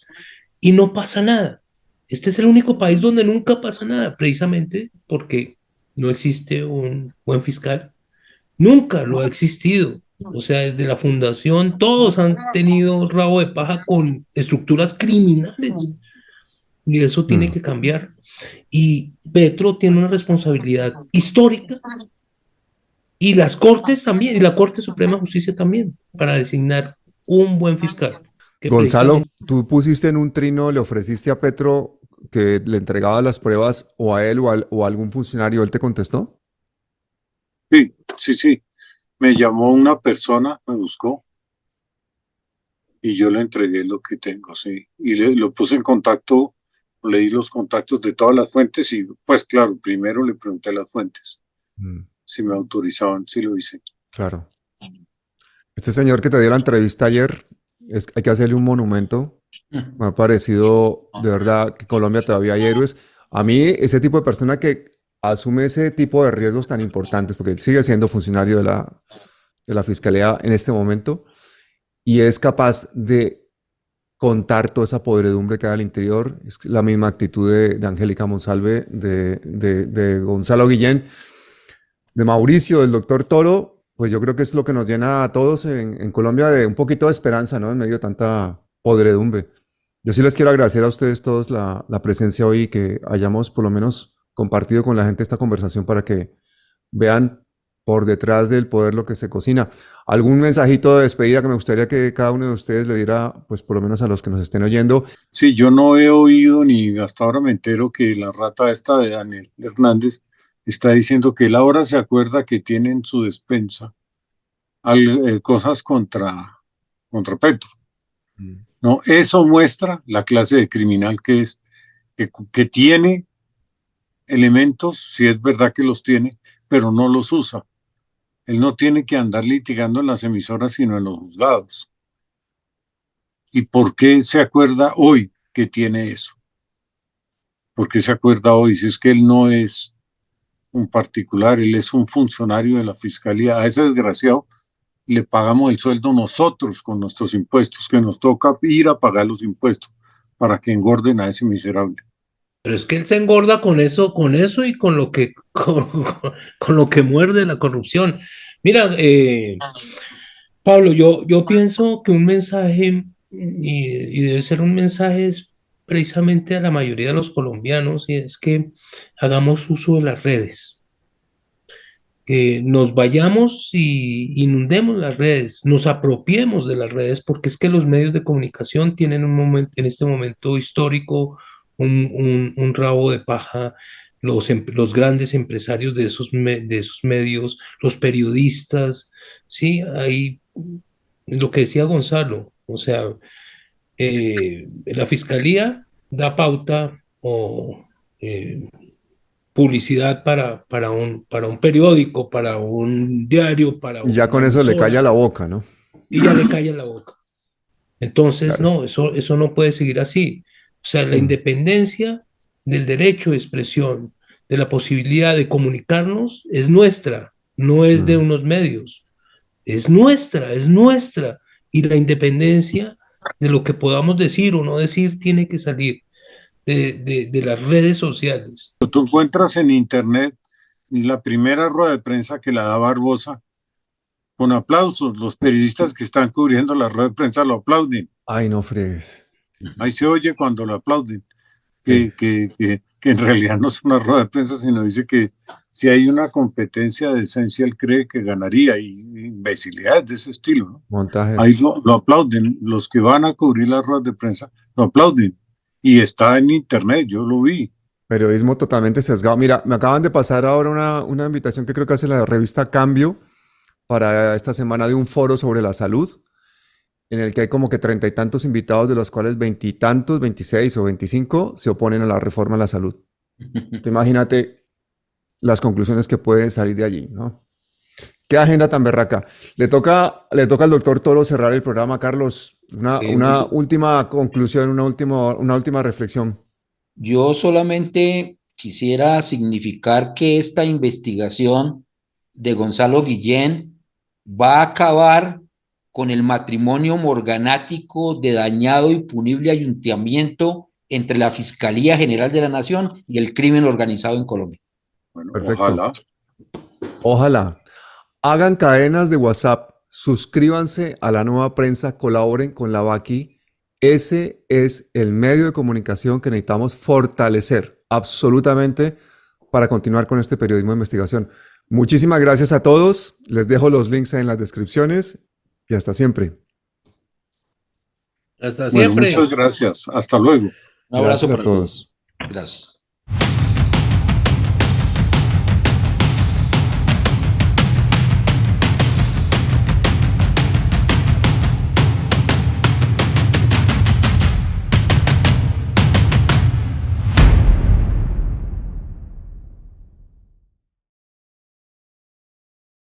y no pasa nada. Este es el único país donde nunca pasa nada, precisamente porque no existe un buen fiscal. Nunca lo ha existido. O sea, desde la fundación todos han tenido rabo de paja con estructuras criminales. Y eso tiene que cambiar. Y Petro tiene una responsabilidad histórica. Y las Cortes también, y la Corte Suprema de Justicia también, para designar un buen fiscal. Gonzalo, tú pusiste en un trino, le ofreciste a Petro que le entregaba las pruebas o a él o a algún funcionario, ¿él te contestó? Sí. Me llamó una persona, me buscó y yo le entregué lo que tengo, sí. Y lo puse en contacto, leí los contactos de todas las fuentes y pues claro, primero le pregunté a las fuentes si me autorizaban, si lo hice. Claro. Este señor que te dio la entrevista ayer, hay que hacerle un monumento. Me ha parecido de verdad que en Colombia todavía hay héroes. A mí, ese tipo de persona que asume ese tipo de riesgos tan importantes, porque él sigue siendo funcionario de la Fiscalía en este momento, y es capaz de contar toda esa podredumbre que hay al interior. Es la misma actitud de Angélica Monsalve, de Gonzalo Guillén, de Mauricio, del doctor Toro. Pues yo creo que es lo que nos llena a todos en Colombia de un poquito de esperanza, ¿no? En medio de tanta podredumbre. Yo sí les quiero agradecer a ustedes todos la presencia hoy y que hayamos por lo menos compartido con la gente esta conversación para que vean por detrás del poder lo que se cocina. ¿Algún mensajito de despedida que me gustaría que cada uno de ustedes le diera, pues por lo menos a los que nos estén oyendo? Sí, yo no he oído ni hasta ahora me entero que la rata esta de Daniel Hernández está diciendo que él ahora se acuerda que tiene en su despensa cosas contra Petro. No, eso muestra la clase de criminal que es, que tiene elementos, si es verdad que los tiene, pero no los usa. Él no tiene que andar litigando en las emisoras, sino en los juzgados. ¿Y por qué se acuerda hoy que tiene eso? ¿Por qué se acuerda hoy? Si es que él no es un particular, él es un funcionario de la Fiscalía. A ese desgraciado le pagamos el sueldo nosotros con nuestros impuestos, que nos toca ir a pagar los impuestos para que engorden a ese miserable. Pero es que él se engorda con eso y con lo que con lo que muerde la corrupción. Mira, Pablo, yo pienso que un mensaje, y debe ser un mensaje precisamente a la mayoría de los colombianos, y es que hagamos uso de las redes. Que nos vayamos y inundemos las redes, nos apropiemos de las redes, porque es que los medios de comunicación tienen en este momento histórico un rabo de paja. Los grandes empresarios de esos medios, los periodistas, sí, ahí lo que decía Gonzalo, o sea, la fiscalía da pauta o publicidad para un periódico, para un diario, para y ya con eso le calla la boca, ¿no? Y ya le calla la boca. Entonces, claro. No, eso no puede seguir así. O sea, la independencia del derecho de expresión, de la posibilidad de comunicarnos, es nuestra, no es de unos medios. Es nuestra. Y la independencia de lo que podamos decir o no decir tiene que salir de las redes sociales. Tú encuentras en internet la primera rueda de prensa que la da Barbosa con aplausos. Los periodistas que están cubriendo la rueda de prensa lo aplauden. Ay, no fregues. Ahí se oye cuando lo aplauden. Que en realidad no es una rueda de prensa, sino dice que si hay una competencia de esencia, él cree que ganaría, y imbecilidades de ese estilo, ¿no? Montajes. Ahí lo aplauden. Los que van a cubrir las ruedas de prensa lo aplauden. Y está en internet, yo lo vi. Periodismo totalmente sesgado. Mira, me acaban de pasar ahora una invitación que creo que hace la revista Cambio para esta semana de un foro sobre la salud, en el que hay como que 30 y tantos invitados, de los cuales 20 y tantos, 26 o 25, se oponen a la reforma a la salud. Tú imagínate las conclusiones que pueden salir de allí, ¿no? Qué agenda tan berraca. Le toca al doctor Toro cerrar el programa. Carlos, una última conclusión, una última reflexión. Yo solamente quisiera significar que esta investigación de Gonzalo Guillén va a acabar con el matrimonio morganático de dañado y punible ayuntamiento entre la Fiscalía General de la Nación y el crimen organizado en Colombia. Bueno, perfecto. Ojalá. Hagan cadenas de WhatsApp, suscríbanse a La Nueva Prensa, colaboren con la Vaki. Ese es el medio de comunicación que necesitamos fortalecer absolutamente para continuar con este periodismo de investigación. Muchísimas gracias a todos. Les dejo los links en las descripciones y hasta siempre. Hasta Bueno, siempre. muchas gracias. Hasta luego. Un abrazo Gracias a para todos. Gracias.